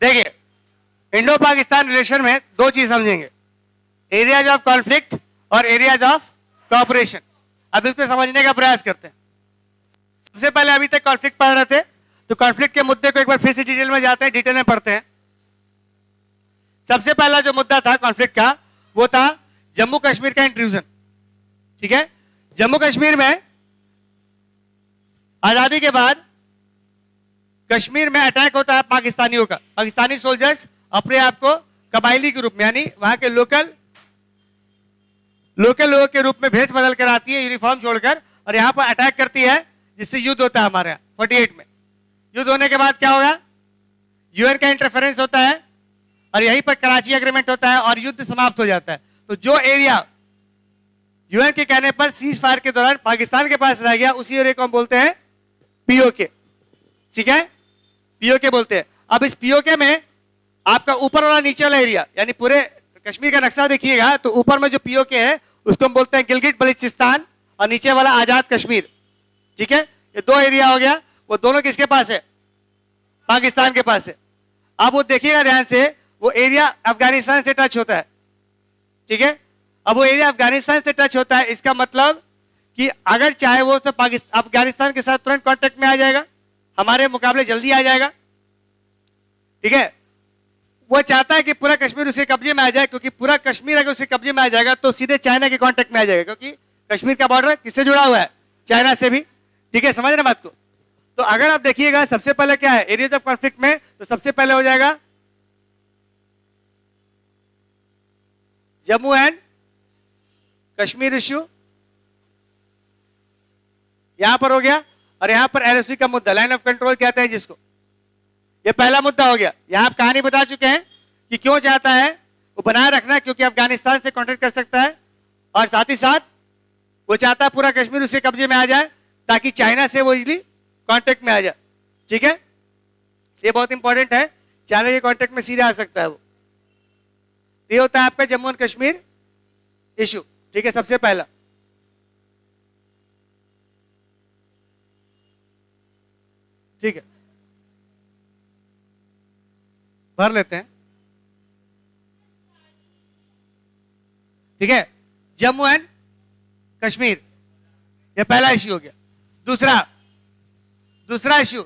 देखिए इंडो पाकिस्तान रिलेशन में दो चीज समझेंगे, एरियाज ऑफ कॉन्फ्लिक्ट और एरियाज ऑफ कोऑपरेशन। अब इसको समझने का प्रयास करते हैं। सबसे पहले अभी तक कॉन्फ्लिक्ट पढ़ रहे थे, तो कॉन्फ्लिक्ट के मुद्दे को एक बार फिर से डिटेल में जाते हैं, डिटेल में पढ़ते हैं। सबसे पहला जो मुद्दा था कॉन्फ्लिक्ट का, वो था जम्मू कश्मीर का इंट्रूजन। ठीक है, जम्मू कश्मीर में आजादी के बाद कश्मीर में अटैक होता है पाकिस्तानियों का। पाकिस्तानी सोल्जर्स अपने आप को कबायली के रूप में, यानी वहां के लोकल लोगों के रूप में भेष बदल कर आती है, यूनिफॉर्म छोड़कर, और यहां पर अटैक करती है, जिससे युद्ध होता है हमारे यहाँ 48 में। युद्ध होने के बाद क्या होगा, यूएन का इंटरफेरेंस होता है, और यहीं पर कराची एग्रीमेंट होता है, और युद्ध समाप्त हो जाता है। तो जो एरिया यूएन के कहने पर सीज फायर के दौरान पाकिस्तान के पास रह गया, उसी एरिया को हम बोलते हैं पीओके। ठीक है, पीओके बोलते हैं। अब इस पीओके में आपका ऊपर वाला नीचे वाला एरिया, यानी पूरे कश्मीर का नक्शा देखिएगा, तो ऊपर में जो पीओके है उसको हम बोलते हैं गिलगिट बलूचिस्तान, और नीचे वाला आजाद कश्मीर। ठीक है, ये दो एरिया हो गया, वो दोनों किसके पास है, पाकिस्तान के पास है। अब वो देखिएगा ध्यान से, वो एरिया अफगानिस्तान से टच होता है। ठीक है, अब वो एरिया अफगानिस्तान से टच होता है, इसका मतलब कि अगर चाहे वो तो पाकिस्तान अफगानिस्तान के साथ तुरंत कांटेक्ट में आ जाएगा, हमारे मुकाबले जल्दी आ जाएगा, ठीक है। वो चाहता है कि पूरा कश्मीर उसे कब्जे में आ जाए, क्योंकि पूरा कश्मीर अगर उसे कब्जे में आ जाएगा तो सीधे चाइना के कांटेक्ट में आ जाएगा, क्योंकि कश्मीर का बॉर्डर किससे जुड़ा हुआ है, चाइना से भी, ठीक है, समझ रहे बात को। तो अगर आप देखिएगा सबसे पहले क्या है एरियाज ऑफ कॉन्फ्लिक्ट में, तो सबसे पहले हो जाएगा जम्मू एंड कश्मीर इश्यू, यहां पर हो गया। और यहां पर एलओसी का मुद्दा, लाइन ऑफ कंट्रोल कहते हैं जिसको, ये पहला मुद्दा हो गया। यहां आप कहानी बता चुके हैं कि क्यों चाहता है वो बनाए रखना, क्योंकि अफगानिस्तान से कॉन्टेक्ट कर सकता है, और साथ ही साथ वो चाहता है पूरा कश्मीर उसे कब्जे में आ जाए ताकि चाइना से वो इजिली कांटेक्ट में आ जाए, ठीक है। ये बहुत इंपॉर्टेंट है, चाइना के कांटेक्ट में सीधे आ सकता है वो। ये होता है आपका जम्मू एंड कश्मीर इशू, ठीक है, सबसे पहला। ठीक है, भर लेते हैं, ठीक है। जम्मू एंड कश्मीर, ये पहला इश्यू हो गया। दूसरा इश्यू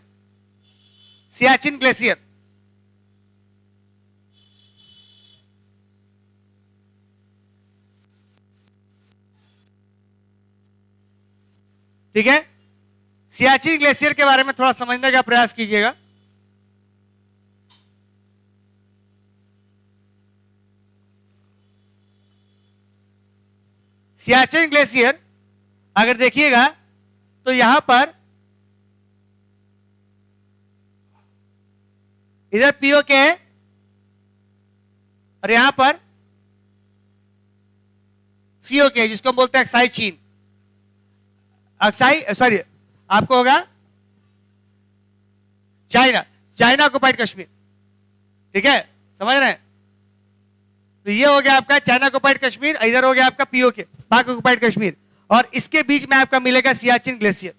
सियाचिन ग्लेशियर, ठीक है। सियाचिन ग्लेशियर के बारे में थोड़ा समझने का प्रयास कीजिएगा। सियाचिन ग्लेशियर अगर देखिएगा तो यहां पर इधर पीओके है और यहां पर सीओके, जिसको हम बोलते हैं अक्साई चीन, अक्साई सॉरी आपको होगा चाइना ऑक्युपाइड कश्मीर, ठीक है, समझ रहे हैं। तो ये हो गया आपका चाइना ऑक्युपाइड कश्मीर, इधर हो गया आपका पीओके पाक ऑक्युपाइड कश्मीर, और इसके बीच में आपका मिलेगा सियाचिन ग्लेशियर।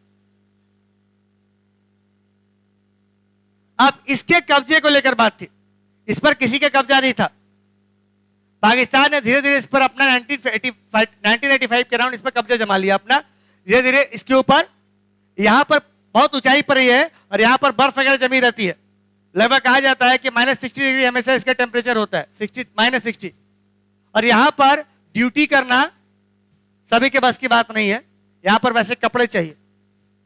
अब इसके कब्जे को लेकर बात थी, इस पर किसी का कब्जा नहीं था। पाकिस्तान ने धीरे धीरे इस पर अपना 1985 के अराउंड इस पर कब्जा जमा लिया अपना, धीरे धीरे इसके ऊपर। यहां पर बहुत ऊंचाई पर ही है और यहां पर बर्फ वगैरह जमी रहती है, लगभग कहा जाता है कि -60 डिग्री हमेशा इसका टेम्परेचर होता है, -60। और यहां पर ड्यूटी करना सभी के बस की बात नहीं है, यहां पर वैसे कपड़े चाहिए,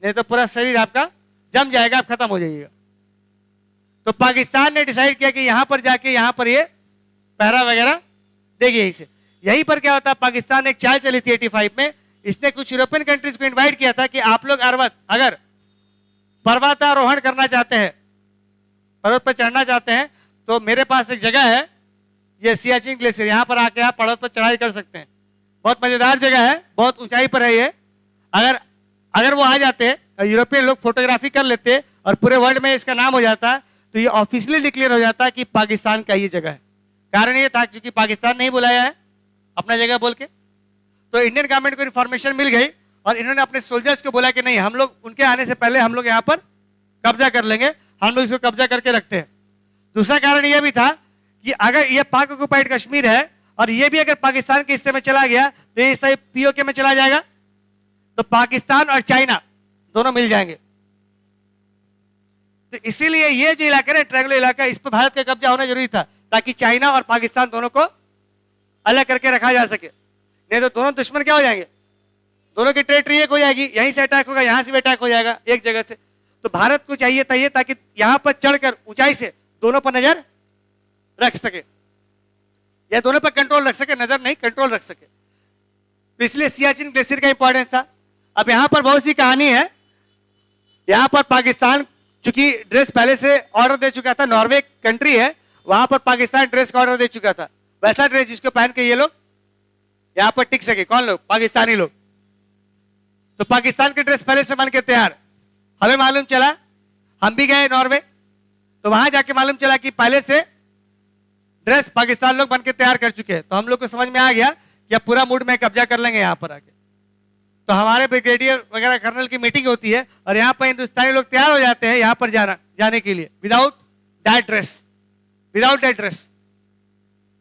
नहीं तो पूरा शरीर आपका जम जाएगा, आप खत्म हो जाइएगा। तो पाकिस्तान ने डिसाइड किया कि यहां पर जाके यहां पर ये पहरा वगैरह देगी यहीं से। यहीं पर क्या होता है, पाकिस्तान ने एक चाल चली थी 85 में, इसने कुछ यूरोपियन कंट्रीज को इनवाइट किया था कि आप लोग अगर पर्वतारोहण करना चाहते हैं, पर्वत पर चढ़ना चाहते हैं, तो मेरे पास एक जगह है, ये सियाचिन ग्लेशियर, यहां पर आके आप पर्वत पर चढ़ाई कर सकते हैं। बहुत मजेदार जगह है, बहुत ऊंचाई पर है ये। अगर वो आ जाते हैं, यूरोपियन लोग फोटोग्राफी कर लेते और पूरे वर्ल्ड में इसका नाम हो जाता, तो ये ऑफिशियली डिक्लेयर हो जाता कि पाकिस्तान का ये जगह है। कारण ये था क्योंकि पाकिस्तान नहीं बुलाया है अपना जगह बोल के, तो इंडियन गवर्नमेंट को इन्फॉर्मेशन मिल गई और इन्होंने अपने सोल्जर्स को बोला कि नहीं, हम लोग उनके आने से पहले हम लोग यहाँ पर कब्जा कर लेंगे, हम लोग इसको कब्जा करके रखते हैं। दूसरा कारण यह भी था कि अगर ये पाक ऑक्युपाइड कश्मीर है और ये भी अगर पाकिस्तान के हिस्से में चला गया तो ये हिस्सा पीओके में चला जाएगा, तो पाकिस्तान और चाइना दोनों मिल जाएंगे। तो इसीलिए ये जो इलाका है ट्रायंगुलर इलाका, इस पर भारत का कब्जा होना जरूरी था ताकि चाइना और पाकिस्तान दोनों को अलग करके रखा जा सके, नहीं तो दोनों दुश्मन क्या हो जाएंगे, दोनों की टेरिटरी एक हो जाएगी, यहीं से अटैक होगा, यहां से भी अटैक हो जाएगा एक जगह से। तो भारत को चाहिए था ये ताकि यहां पर चढ़कर ऊंचाई से दोनों पर नजर रख सके, या दोनों पर कंट्रोल रख सके, नजर नहीं कंट्रोल रख सके। तो इसलिए सियाचिन ग्लेशियर का इंपॉर्टेंस था। अब यहां पर बहुत सी कहानी है, यहां पर पाकिस्तान चूंकि ड्रेस पहले से ऑर्डर दे चुका था, नॉर्वे कंट्री है, वहां पर पाकिस्तान ड्रेस का ऑर्डर दे चुका था, वैसा ड्रेस जिसको पहन के ये लोग यहां पर टिक सके। कौन लोग? पाकिस्तानी लोग। तो पाकिस्तान के ड्रेस पहले से बन के तैयार। हमें मालूम चला, हम भी गए नॉर्वे, तो वहां जाके मालूम चला कि पहले से ड्रेस पाकिस्तान लोग बन के तैयार कर चुके हैं। तो हम लोग को समझ में आ गया कि अब पूरा मूड में कब्जा कर लेंगे यहाँ पर आके। तो हमारे ब्रिगेडियर वगैरह कर्नल की मीटिंग होती है और यहाँ पर हिंदुस्तानी लोग तैयार हो जाते हैं यहाँ पर जाने के लिए विदाउट दैट ड्रेस,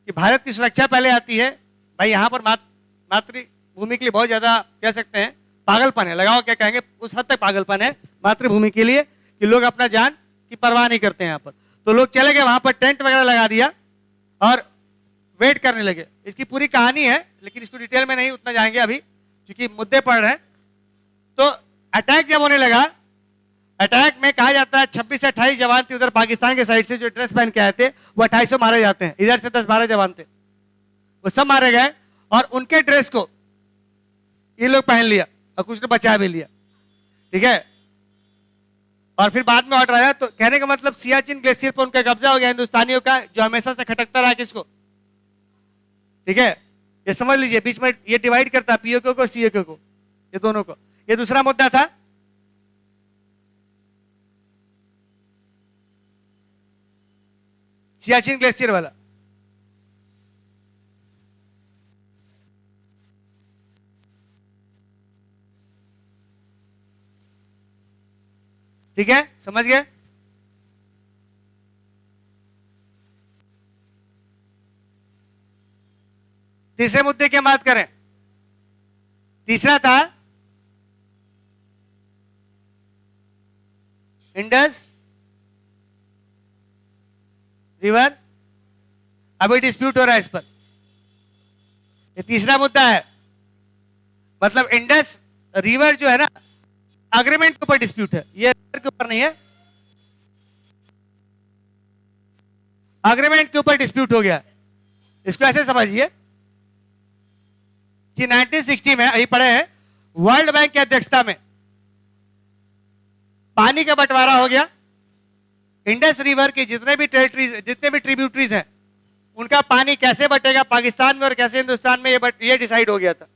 कि भारत की सुरक्षा पहले आती है भाई। यहाँ पर मातृभूमि के लिए बहुत ज्यादा कह सकते हैं पागलपन है, लगाओ क्या कहेंगे, उस हद तक पागलपन है मातृभूमि के लिए कि लोग अपना जान की परवाह नहीं करते हैं यहाँ पर। तो लोग चले गए वहां पर, टेंट वगैरह लगा दिया और वेट करने लगे। इसकी पूरी कहानी है, लेकिन इसको डिटेल में नहीं उतना जाएंगे अभी क्योंकि मुद्दे पड़ रहे हैं। तो अटैक जब होने लगा, अटैक में कहा जाता है 26 से 28 जवान थे उधर पाकिस्तान के साइड से जो ड्रेस पहन के आए थे, वो 250 मारे जाते हैं। इधर से 10-12 जवान थे, वो सब मारे गए और उनके ड्रेस को ये लोग पहन लिया और कुछ ने बचा भी लिया, ठीक है। और फिर बाद में ऑर्डर आया। तो कहने का मतलब सियाचिन ग्लेशियर पर उनका कब्जा हो गया हिंदुस्तानियों का, जो हमेशा से खटकता रहा किसको, ठीक है। ये समझ लीजिए, बीच में ये डिवाइड करता है पीओके को सीओके को, ये दोनों को। ये दूसरा मुद्दा था। सियाचिन ग्लेशियर वाला। ठीक है, समझ गए। तीसरे मुद्दे की बात करें, तीसरा था इंडस रिवर। अभी डिस्प्यूट हो रहा है इस पर, ये तीसरा मुद्दा है। मतलब इंडस रिवर जो है ना, एग्रीमेंट के ऊपर डिस्प्यूट है, ये के ऊपर नहीं है, एग्रीमेंट के ऊपर डिस्प्यूट हो गया। इसको ऐसे समझिए कि 1960 में अभी पढ़े हैं, वर्ल्ड बैंक की अध्यक्षता में पानी का बंटवारा हो गया। इंडस रिवर के जितने भी टेरिटरीज, जितने भी ट्रिब्यूटरीज हैं, उनका पानी कैसे बटेगा पाकिस्तान में और कैसे हिंदुस्तान में, ये डिसाइड हो गया था,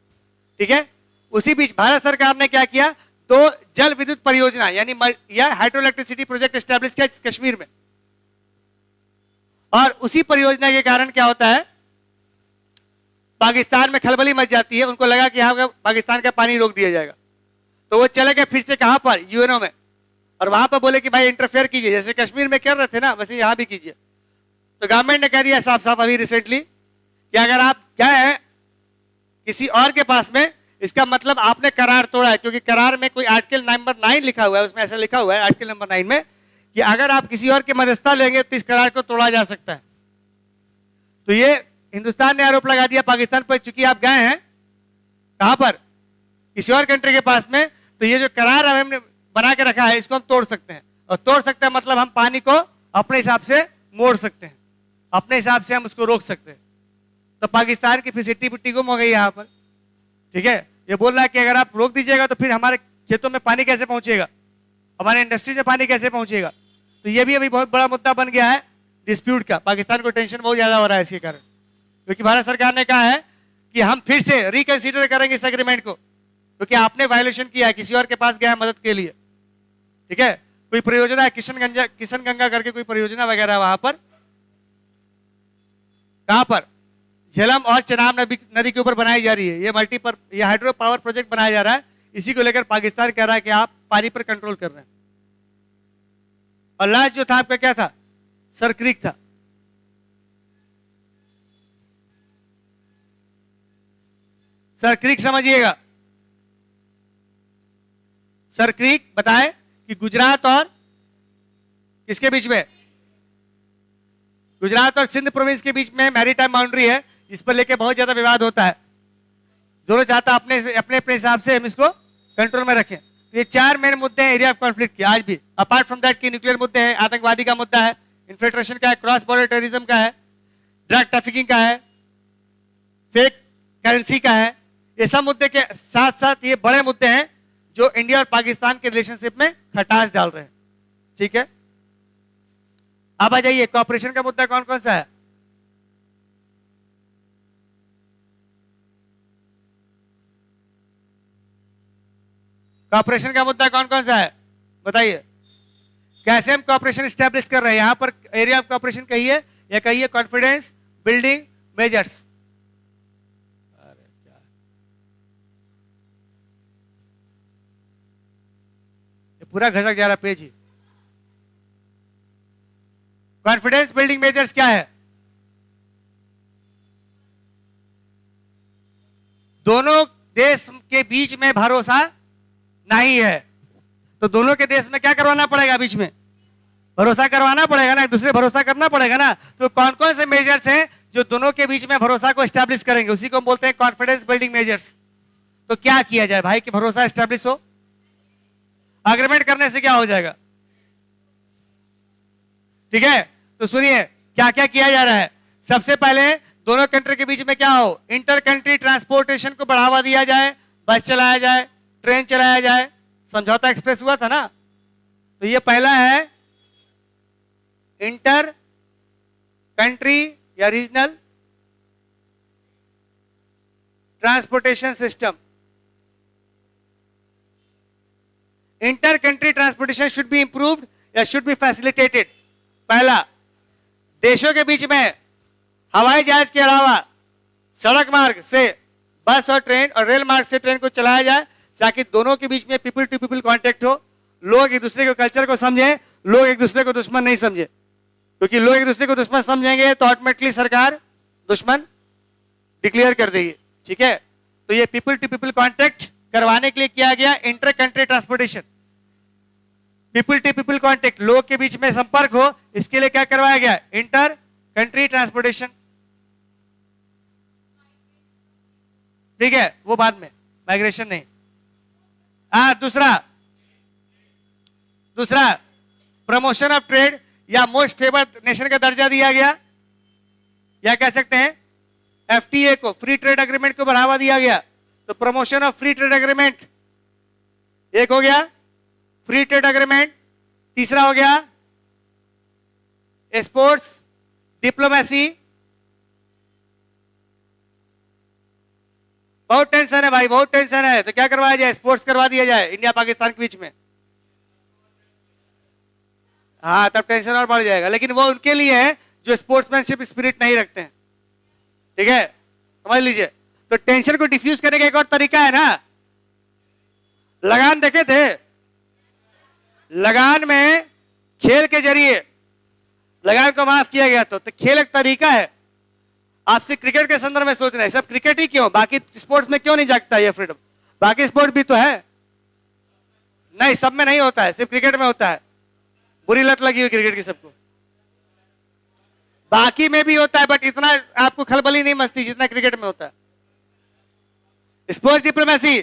ठीक है। उसी बीच भारत सरकार ने क्या किया, 2 जल विद्युत परियोजना यानी हाइड्रो इलेक्ट्रिसिटी प्रोजेक्ट एस्टेब्लिश किया कश्मीर में। और उसी परियोजना के कारण क्या होता है, पाकिस्तान में खलबली मच जाती है। उनको लगा कि यहां पाकिस्तान का पानी रोक दिया जाएगा, तो वो चले गए फिर से कहां पर, यूएनओ में। और वहां पर बोले कि भाई इंटरफेयर कीजिए, जैसे कश्मीर में कर रहे थे ना वैसे यहां भी कीजिए। तो गवर्नमेंट ने कह दिया साफ साफ अभी रिसेंटली कि अगर आप क्या है किसी और के पास में, इसका मतलब आपने करार तोड़ा है। क्योंकि करार में कोई आर्टिकल नंबर 9 लिखा हुआ है, उसमें ऐसा लिखा हुआ है आर्टिकल नंबर 9 में कि अगर आप किसी और की मध्यस्थता लेंगे तो इस करार को तोड़ा जा सकता है। तो ये हिंदुस्तान ने आरोप लगा दिया पाकिस्तान पर, चूंकि आप गए हैं कहां पर, किसी और कंट्री के पास में, तो ये जो करार हमने बना के रखा है इसको हम तोड़ सकते हैं। और तोड़ सकते हैं मतलब हम पानी को अपने हिसाब से मोड़ सकते हैं, अपने हिसाब से हम उसको रोक सकते हैं। तो पाकिस्तान की फिसिटी पुट्टी गुम हो गई यहाँ पर, ठीक है। ये बोल रहा है कि अगर आप रोक दीजिएगा तो फिर हमारे खेतों में पानी कैसे पहुंचेगा, हमारे इंडस्ट्री में पानी कैसे पहुंचेगा। तो ये भी अभी बहुत बड़ा मुद्दा बन गया है डिस्प्यूट का। पाकिस्तान को टेंशन बहुत ज्यादा हो रहा है इसके कारण, क्योंकि भारत सरकार ने कहा है कि हम फिर से रिकंसीडर करेंगे इस एग्रीमेंट को, क्योंकि आपने वायलेशन किया है, किसी और के पास गया है मदद के लिए, ठीक है। कोई परियोजना है किशन गंगा करके कोई परियोजना वगैरह वहां पर, कहां पर, झेलम और चेनाब नदी के ऊपर बनाई जा रही है। ये हाइड्रो पावर प्रोजेक्ट बनाया जा रहा है। इसी को लेकर पाकिस्तान कह रहा है कि आप पानी पर कंट्रोल कर रहे हैं। और लास्ट जो था आपका क्या था, सर क्रीक था। सर क्रीक समझिएगा, सर क्रीक बताए कि गुजरात और किसके बीच में, गुजरात और सिंध प्रोविंस के बीच में मैरीटाइम बाउंड्री है, इस पर लेके बहुत ज्यादा विवाद होता है। दोनों चाहता अपने अपने हिसाब से हम इसको कंट्रोल में रखें। तो ये 4 मेन मुद्दे हैं एरिया ऑफ कॉन्फ्लिक्ट के आज भी। अपार्ट फ्रॉम दैट की न्यूक्लियर मुद्दे हैं, आतंकवादी का मुद्दा है, इन्फिल्ट्रेशन का है, क्रॉस बॉर्डर टेररिज्म का है, ड्रग ट्रैफिकिंग का है, फेक करेंसी का है। ये सब मुद्दे के साथ साथ ये बड़े मुद्दे हैं जो इंडिया और पाकिस्तान के रिलेशनशिप में खटास डाल रहे हैं, ठीक है। अब आ जाइए, कॉपरेशन का मुद्दा कौन कौन सा है। कॉपरेशन का मुद्दा कौन कौन सा है बताइए। कैसे हम कॉपरेशन स्टैब्लिश कर रहे हैं, यहां पर एरिया ऑफ कॉपरेशन कहिए या कहिए कॉन्फिडेंस बिल्डिंग मेजर्स। पूरा घसक जा रहा पेज ही। कॉन्फिडेंस बिल्डिंग मेजर्स क्या है, दोनों देश के बीच में भरोसा नहीं है, तो दोनों के देश में क्या करवाना पड़ेगा? बीच में भरोसा करवाना पड़ेगा ना, एक दूसरे भरोसा करना पड़ेगा ना। तो कौन कौन से मेजर्स हैं जो दोनों के बीच में भरोसा को एस्टैब्लिश करेंगे? उसी को हम बोलते हैं कॉन्फिडेंस बिल्डिंग मेजर्स। तो क्या किया जाए भाई कि भरोसा एस्टैब्लिश हो? एग्रीमेंट करने से क्या हो जाएगा? ठीक है, तो सुनिए क्या क्या किया जा रहा है। सबसे पहले दोनों कंट्री के बीच में क्या हो? इंटर कंट्री ट्रांसपोर्टेशन को बढ़ावा दिया जाए, बस चलाया जाए, ट्रेन चलाया जाए। समझौता एक्सप्रेस हुआ था ना, तो ये पहला है इंटर कंट्री या regional transportation system. Inter country transportation should be improved या शुड बी फैसिलिटेटेड। पहला, देशों के बीच में हवाई जहाज के अलावा सड़क मार्ग से बस और ट्रेन और रेल मार्ग से ट्रेन को चलाया जाए, ताकि दोनों के बीच में पीपल टू पीपल कांटेक्ट हो, लोग एक दूसरे के कल्चर को समझे, लोग एक दूसरे को दुश्मन नहीं समझे। क्योंकि लोग एक दूसरे को दुश्मन समझेंगे तो ऑटोमेटिकली सरकार दुश्मन डिक्लेयर कर देगी। ठीक है, तो ये पीपल टू पीपल कांटेक्ट करवाने के लिए किया गया inter country transportation. People to people contact, लोग के बीच में संपर्क हो, इसके लिए क्या करवाया गया? Inter country transportation. ठीक है, वो बाद में, माइग्रेशन नहीं। दूसरा प्रमोशन ऑफ ट्रेड या मोस्ट फेवर्ड नेशन का दर्जा दिया गया, या कह सकते हैं एफटीए को, फ्री ट्रेड एग्रीमेंट को बढ़ावा दिया गया। तो promotion of free trade agreement एक हो गया, फ्री ट्रेड एग्रीमेंट। तीसरा हो गया स्पोर्ट्स डिप्लोमेसी। बहुत टेंशन है भाई, बहुत टेंशन है, तो क्या करवाया जाए? स्पोर्ट्स करवा दिया जाए इंडिया पाकिस्तान के बीच में। हाँ, तब टेंशन और बढ़ जाएगा, लेकिन वो उनके लिए है जो स्पोर्ट्समैनशिप स्पिरिट नहीं रखते हैं। ठीक है, समझ लीजिए। तो टेंशन को डिफ्यूज करने का एक और तरीका है ना, लगान देखे थे? लगान में खेल के जरिए लगान को माफ किया गया। तो खेल एक तरीका है। आपसे क्रिकेट के संदर्भ में सोचना है, सब क्रिकेट ही क्यों, बाकी स्पोर्ट्स में क्यों नहीं जागता ये फ्रीडम? बाकी स्पोर्ट भी तो है। नहीं, सब में नहीं होता है, सिर्फ क्रिकेट में होता है। बुरी लत लगी हुई क्रिकेट की सबको। बाकी में भी होता है, बट इतना आपको खलबली नहीं मचती जितना क्रिकेट में होता है। स्पोर्ट्स डिप्लोमेसी,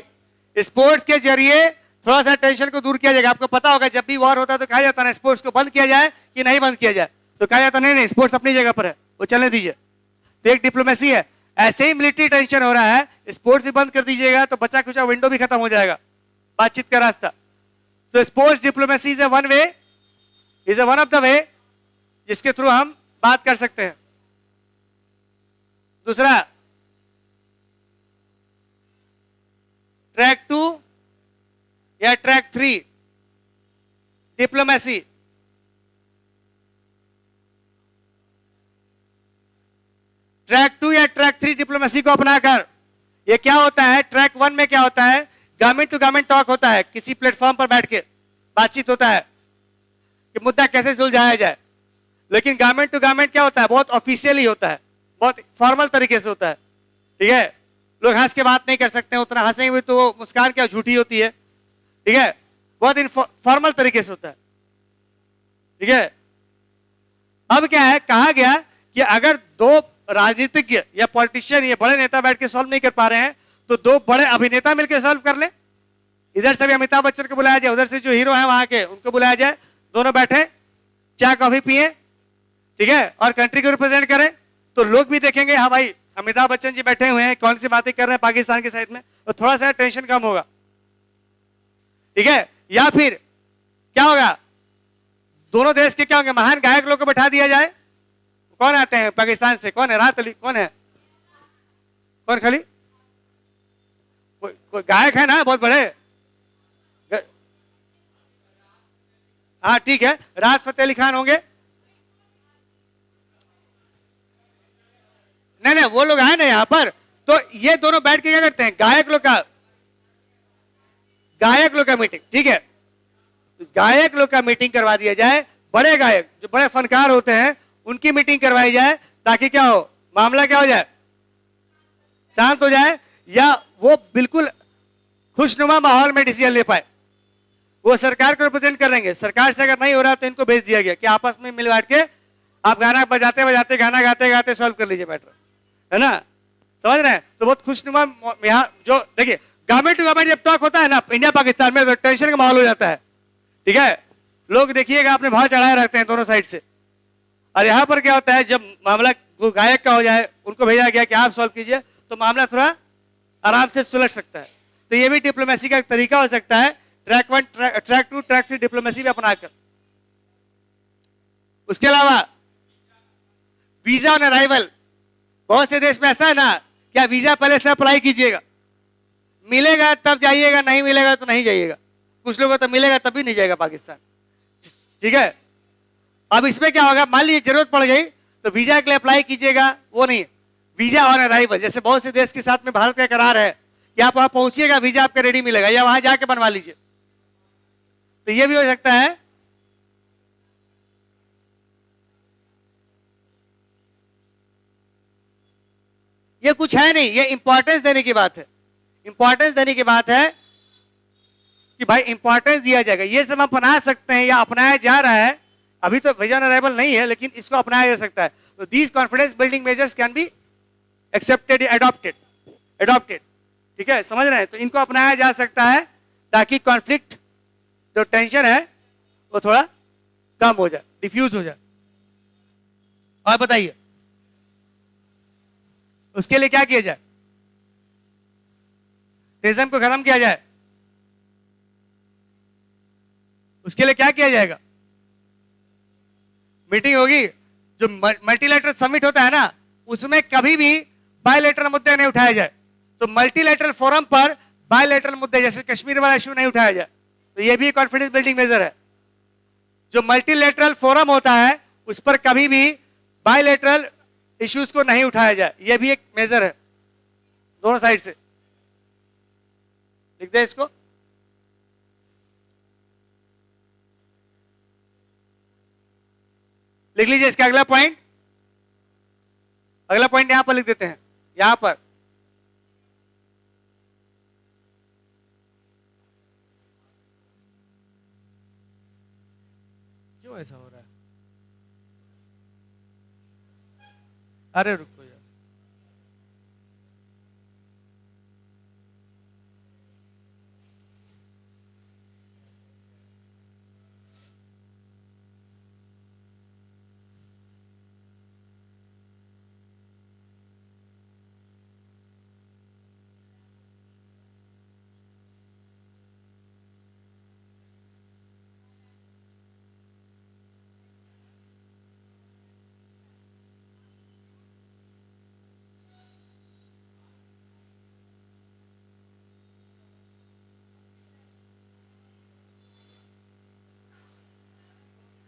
स्पोर्ट्स के जरिए थोड़ा सा टेंशन को दूर किया जाएगा। आपको पता होगा जब भी वॉर होता है तो कहा जाता है स्पोर्ट्स को बंद किया जाए कि नहीं बंद किया जाए, तो कहा जाता नहीं, स्पोर्ट्स अपनी जगह पर है, वो चलने दीजिए। तो एक डिप्लोमेसी है। ऐसे ही मिलिट्री टेंशन हो रहा है, स्पोर्ट्स भी बंद कर दीजिएगा तो बचा कुचा विंडो भी खत्म हो जाएगा, बातचीत का रास्ता। तो sports diplomacy is one of the way जिसके थ्रू हम बात कर सकते हैं। दूसरा, ट्रैक 2 या ट्रैक 3 डिप्लोमेसी। ट्रैक 2 या ट्रैक 3 डिप्लोमेसी को अपनाकर ये क्या होता है? ट्रैक 1 में क्या होता है? गवर्नमेंट टू गवर्नमेंट टॉक होता है, किसी प्लेटफॉर्म पर बैठ के बातचीत होता है कि मुद्दा कैसे सुलझाया जाए। लेकिन गवर्नमेंट टू गवर्नमेंट क्या होता है? बहुत ऑफिशियली होता है, बहुत फॉर्मल तरीके से होता है। ठीक है, लोग हंस के बात नहीं कर सकते, उतना हंसेंगे तो वो मुस्कान क्या झूठी होती है। ठीक है, बहुत फॉर्मल तरीके से होता है। ठीक है, अब क्या है, कहा गया कि अगर दो राजनीतिज्ञ या पॉलिटिशियन या बड़े नेता बैठ के सॉल्व नहीं कर पा रहे हैं तो दो बड़े अभिनेता मिलकर सॉल्व कर ले। इधर से भी अमिताभ बच्चन को बुलाया जाए, उधर से जो हीरो है वहां के उनको बुलाया जाए, दोनों बैठे चाय कॉफी पिए, ठीक है, और कंट्री को रिप्रेजेंट करें, तो लोग भी देखेंगे हाँ भाई अमिताभ बच्चन जी बैठे हुए हैं, कौन सी बातें कर रहे हैं पाकिस्तान के साइड में, तो थोड़ा सा टेंशन कम होगा। ठीक है, या फिर क्या होगा, दोनों देश के क्या होंगे, महान गायक लोग को बैठा दिया जाए। कौन आते हैं पाकिस्तान से? कौन है? राहत अली कौन है? कौन खाली कोई गायक है ना बहुत बड़े? हाँ ठीक है, राहत फतेह अली खान होंगे। नहीं नहीं, वो लोग आए ना यहाँ पर, तो ये दोनों बैठ के क्या करते हैं, गायक लोग का मीटिंग। ठीक है, गायक लोग का मीटिंग करवा दिया जाए, बड़े गायक जो बड़े फनकार होते हैं उनकी मीटिंग करवाई जाए, ताकि क्या हो, मामला क्या हो जाए, शांत हो जाए, या वो बिल्कुल खुशनुमा माहौल में डिसीजन ले पाए। वो सरकार को रिप्रेजेंट करेंगे। सरकार से अगर नहीं हो रहा तो इनको भेज दिया गया कि आपस में मिल बैठ के आप गाना बजाते बजाते गाना गाते गाते सॉल्व कर लीजिए मैटर, है ना, समझ रहे हैं। तो बहुत खुशनुमा यहाँ जो देखिए गवर्नमेंट टू गवर्नमेंट जब टॉक होता है ना इंडिया पाकिस्तान में, तो टेंशन का माहौल हो जाता है, ठीक है। लोग देखिएगा अपने भाव चढ़ाए रखते हैं दोनों साइड से। और यहाँ पर क्या होता है, जब मामला गायक का हो जाए, उनको भेजा गया कि आप सॉल्व कीजिए, तो मामला थोड़ा आराम से सुलझ सकता है। तो ये भी डिप्लोमेसी का एक तरीका हो सकता है, ट्रैक 1 ट्रैक 2 ट्रैक 3 डिप्लोमेसी भी अपनाकर। उसके अलावा वीजा ऑन अराइवल, बहुत से देश में ऐसा है ना, क्या वीजा पहले से अप्लाई कीजिएगा, मिलेगा तब जाइएगा, नहीं मिलेगा तो नहीं जाइएगा। कुछ लोगों को तो मिलेगा तब भी नहीं जाएगा पाकिस्तान, ठीक है। अब इसमें क्या होगा, मान लीजिए जरूरत पड़ गई तो वीजा के लिए अप्लाई कीजिएगा, वो नहीं, वीजा ऑन अराइवल। जैसे बहुत से देश के साथ में भारत का करार है कि आप वहां पहुंचिएगा वीजा आपका रेडी मिलेगा, या वहां जाके बनवा लीजिए। तो ये भी हो सकता है। ये कुछ है नहीं, ये इंपॉर्टेंस देने की बात है, इंपॉर्टेंस देने की बात है कि भाई इंपॉर्टेंस दिया जाएगा। ये सब हम अपना सकते हैं या अपनाया जा रहा है, अभी तो वीजा ऑन अराइवल नहीं है लेकिन इसको अपनाया जा सकता है। तो these confidence building measures can be accepted, adopted, ठीक है, समझ रहे हैं। तो इनको अपनाया जा सकता है ताकि कॉन्फ्लिक्ट जो टेंशन है वो थोड़ा कम हो जाए, डिफ्यूज हो जाए। और बताइए उसके लिए क्या किया जाए, टेररिज्म को खत्म किया जाए, उसके लिए क्या किया जाएगा, मीटिंग होगी। जो मल्टीलैटरल समिट होता है ना, उसमें कभी भी बायलैटरल मुद्दे नहीं उठाए जाए। तो मल्टीलैटरल फोरम पर बायलैटरल मुद्दे जैसे कश्मीर वाला इशू नहीं उठाया जाए, तो ये भी कॉन्फिडेंस बिल्डिंग मेजर है। जो मल्टीलैटरल फोरम होता है उस पर कभी भी बायलैटरल इश्यूज को नहीं उठाया जाए, ये भी एक मेजर है दोनों साइड से। लिख दे इसको। लिख लीजिए इसका अगला पॉइंट, अगला पॉइंट यहां पर लिख देते हैं, यहां पर क्यों ऐसा हो रहा है, अरे रुको यार,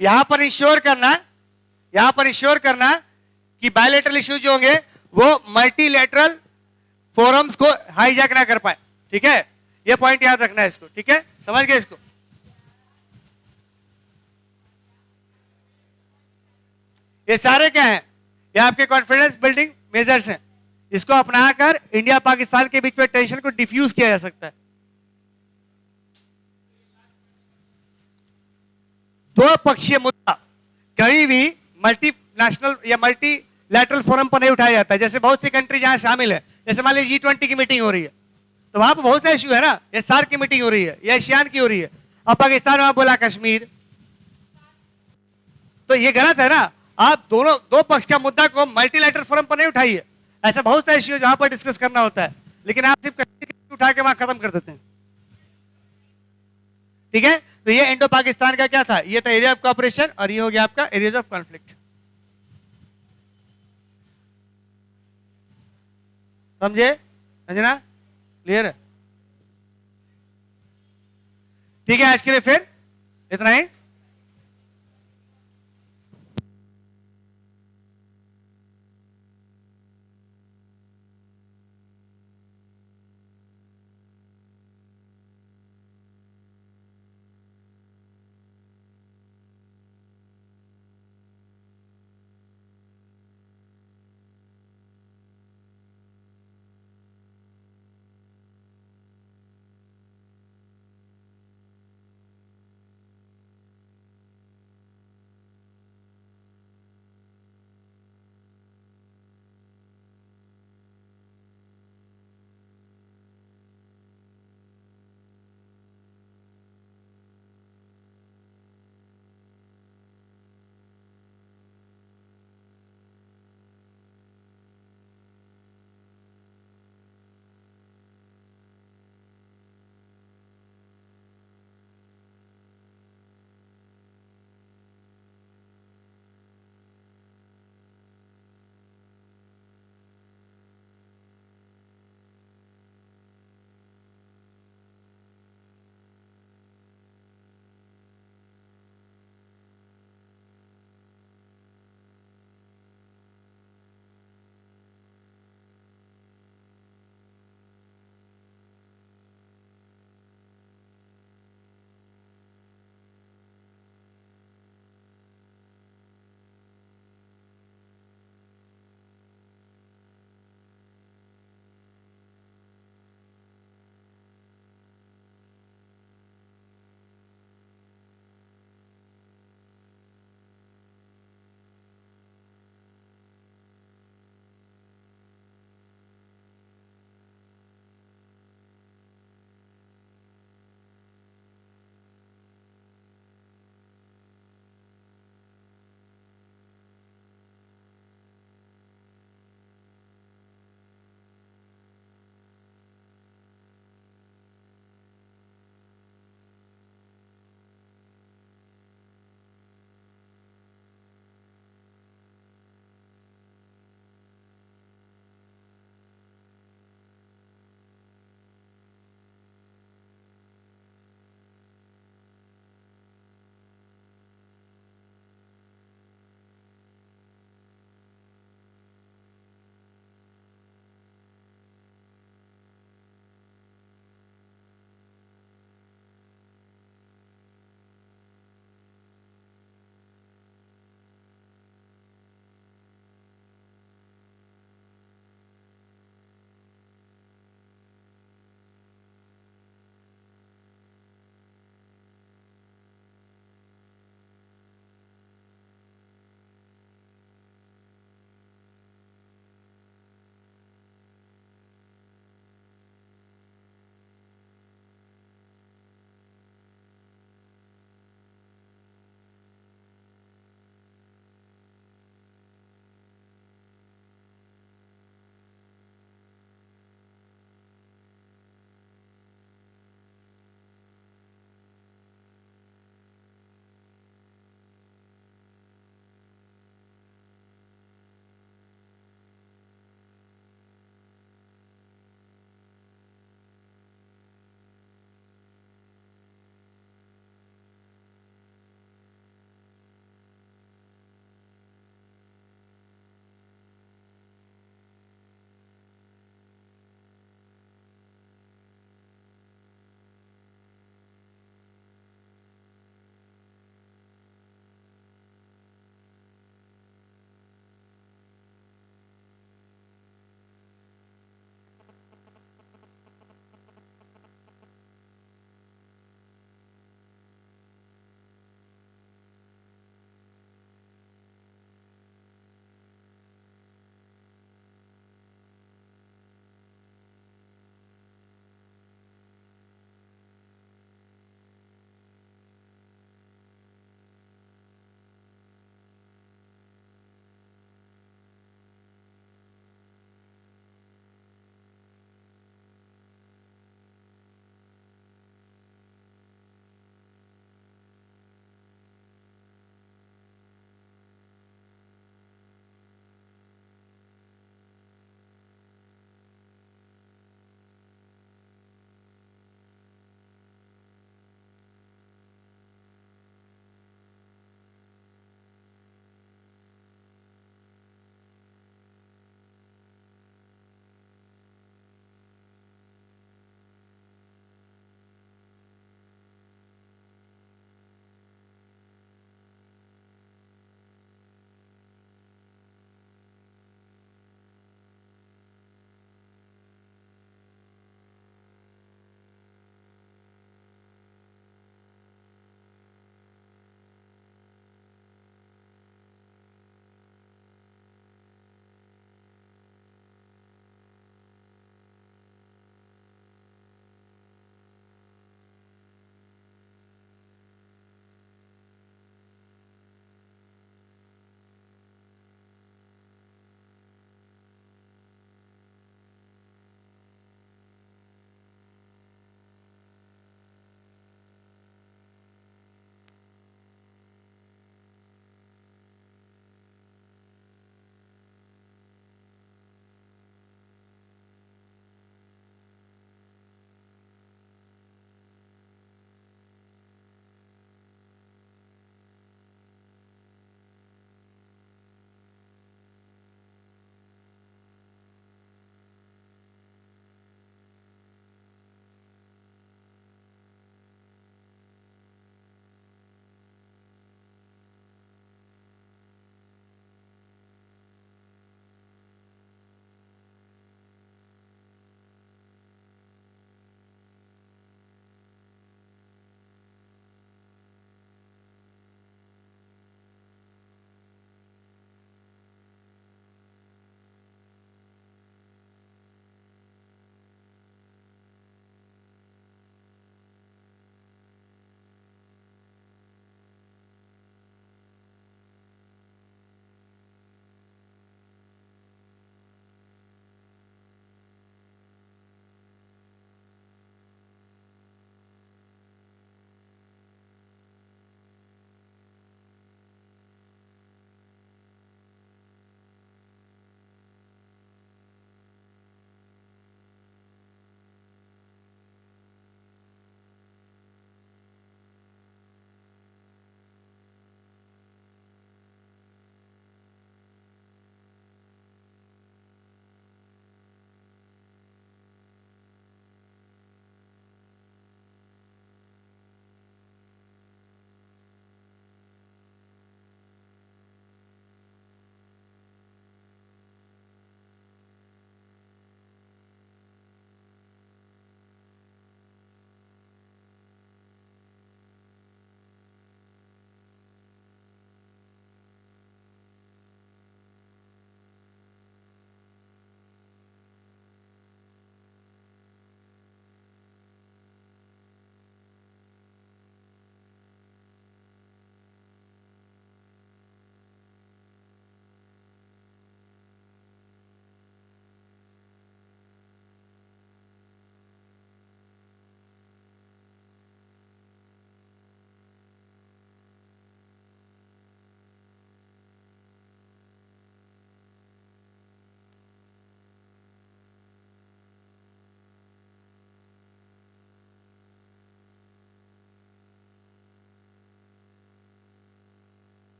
यहां पर इंश्योर करना, यहां पर इंश्योर करना कि बायलैटरल इश्यूज जो होंगे वो मल्टीलैटरल फोरम्स को हाईजैक ना कर पाए, ठीक है। ये पॉइंट याद रखना है इसको, ठीक है, समझ गए इसको। ये सारे क्या हैं, ये आपके कॉन्फिडेंस बिल्डिंग मेजर्स हैं, इसको अपनाकर इंडिया पाकिस्तान के बीच में टेंशन को डिफ्यूज किया जा सकता है। दो पक्षीय मुद्दा कभी भी मल्टीनेशनल या मल्टीलैटरल फोरम पर नहीं उठाया जाता है। जैसे बहुत सी कंट्री जहां शामिल है, जैसे मान लीजिए G20 की मीटिंग हो रही है, तो वहां पर बहुत से इश्यू है ना, ये सार्क की मीटिंग हो रही है या एशियान की हो रही है, अब पाकिस्तान वहां बोला कश्मीर, तो ये गलत है ना। आप दोनों दो पक्ष का मुद्दा को मल्टीलैटरल फोरम पर नहीं उठाइए। ऐसा बहुत सा इश्यू जहां पर डिस्कस करना होता है, लेकिन आप सिर्फ कश्मीर उठा के वहां खत्म कर देते हैं, ठीक है। तो ये इंडो पाकिस्तान का क्या था, ये था एरिया ऑफ कोऑपरेशन और ये हो गया आपका एरियाज ऑफ कॉन्फ्लिक्ट। समझे अंजना, क्लियर है, ठीक है। आज के लिए फिर इतना ही।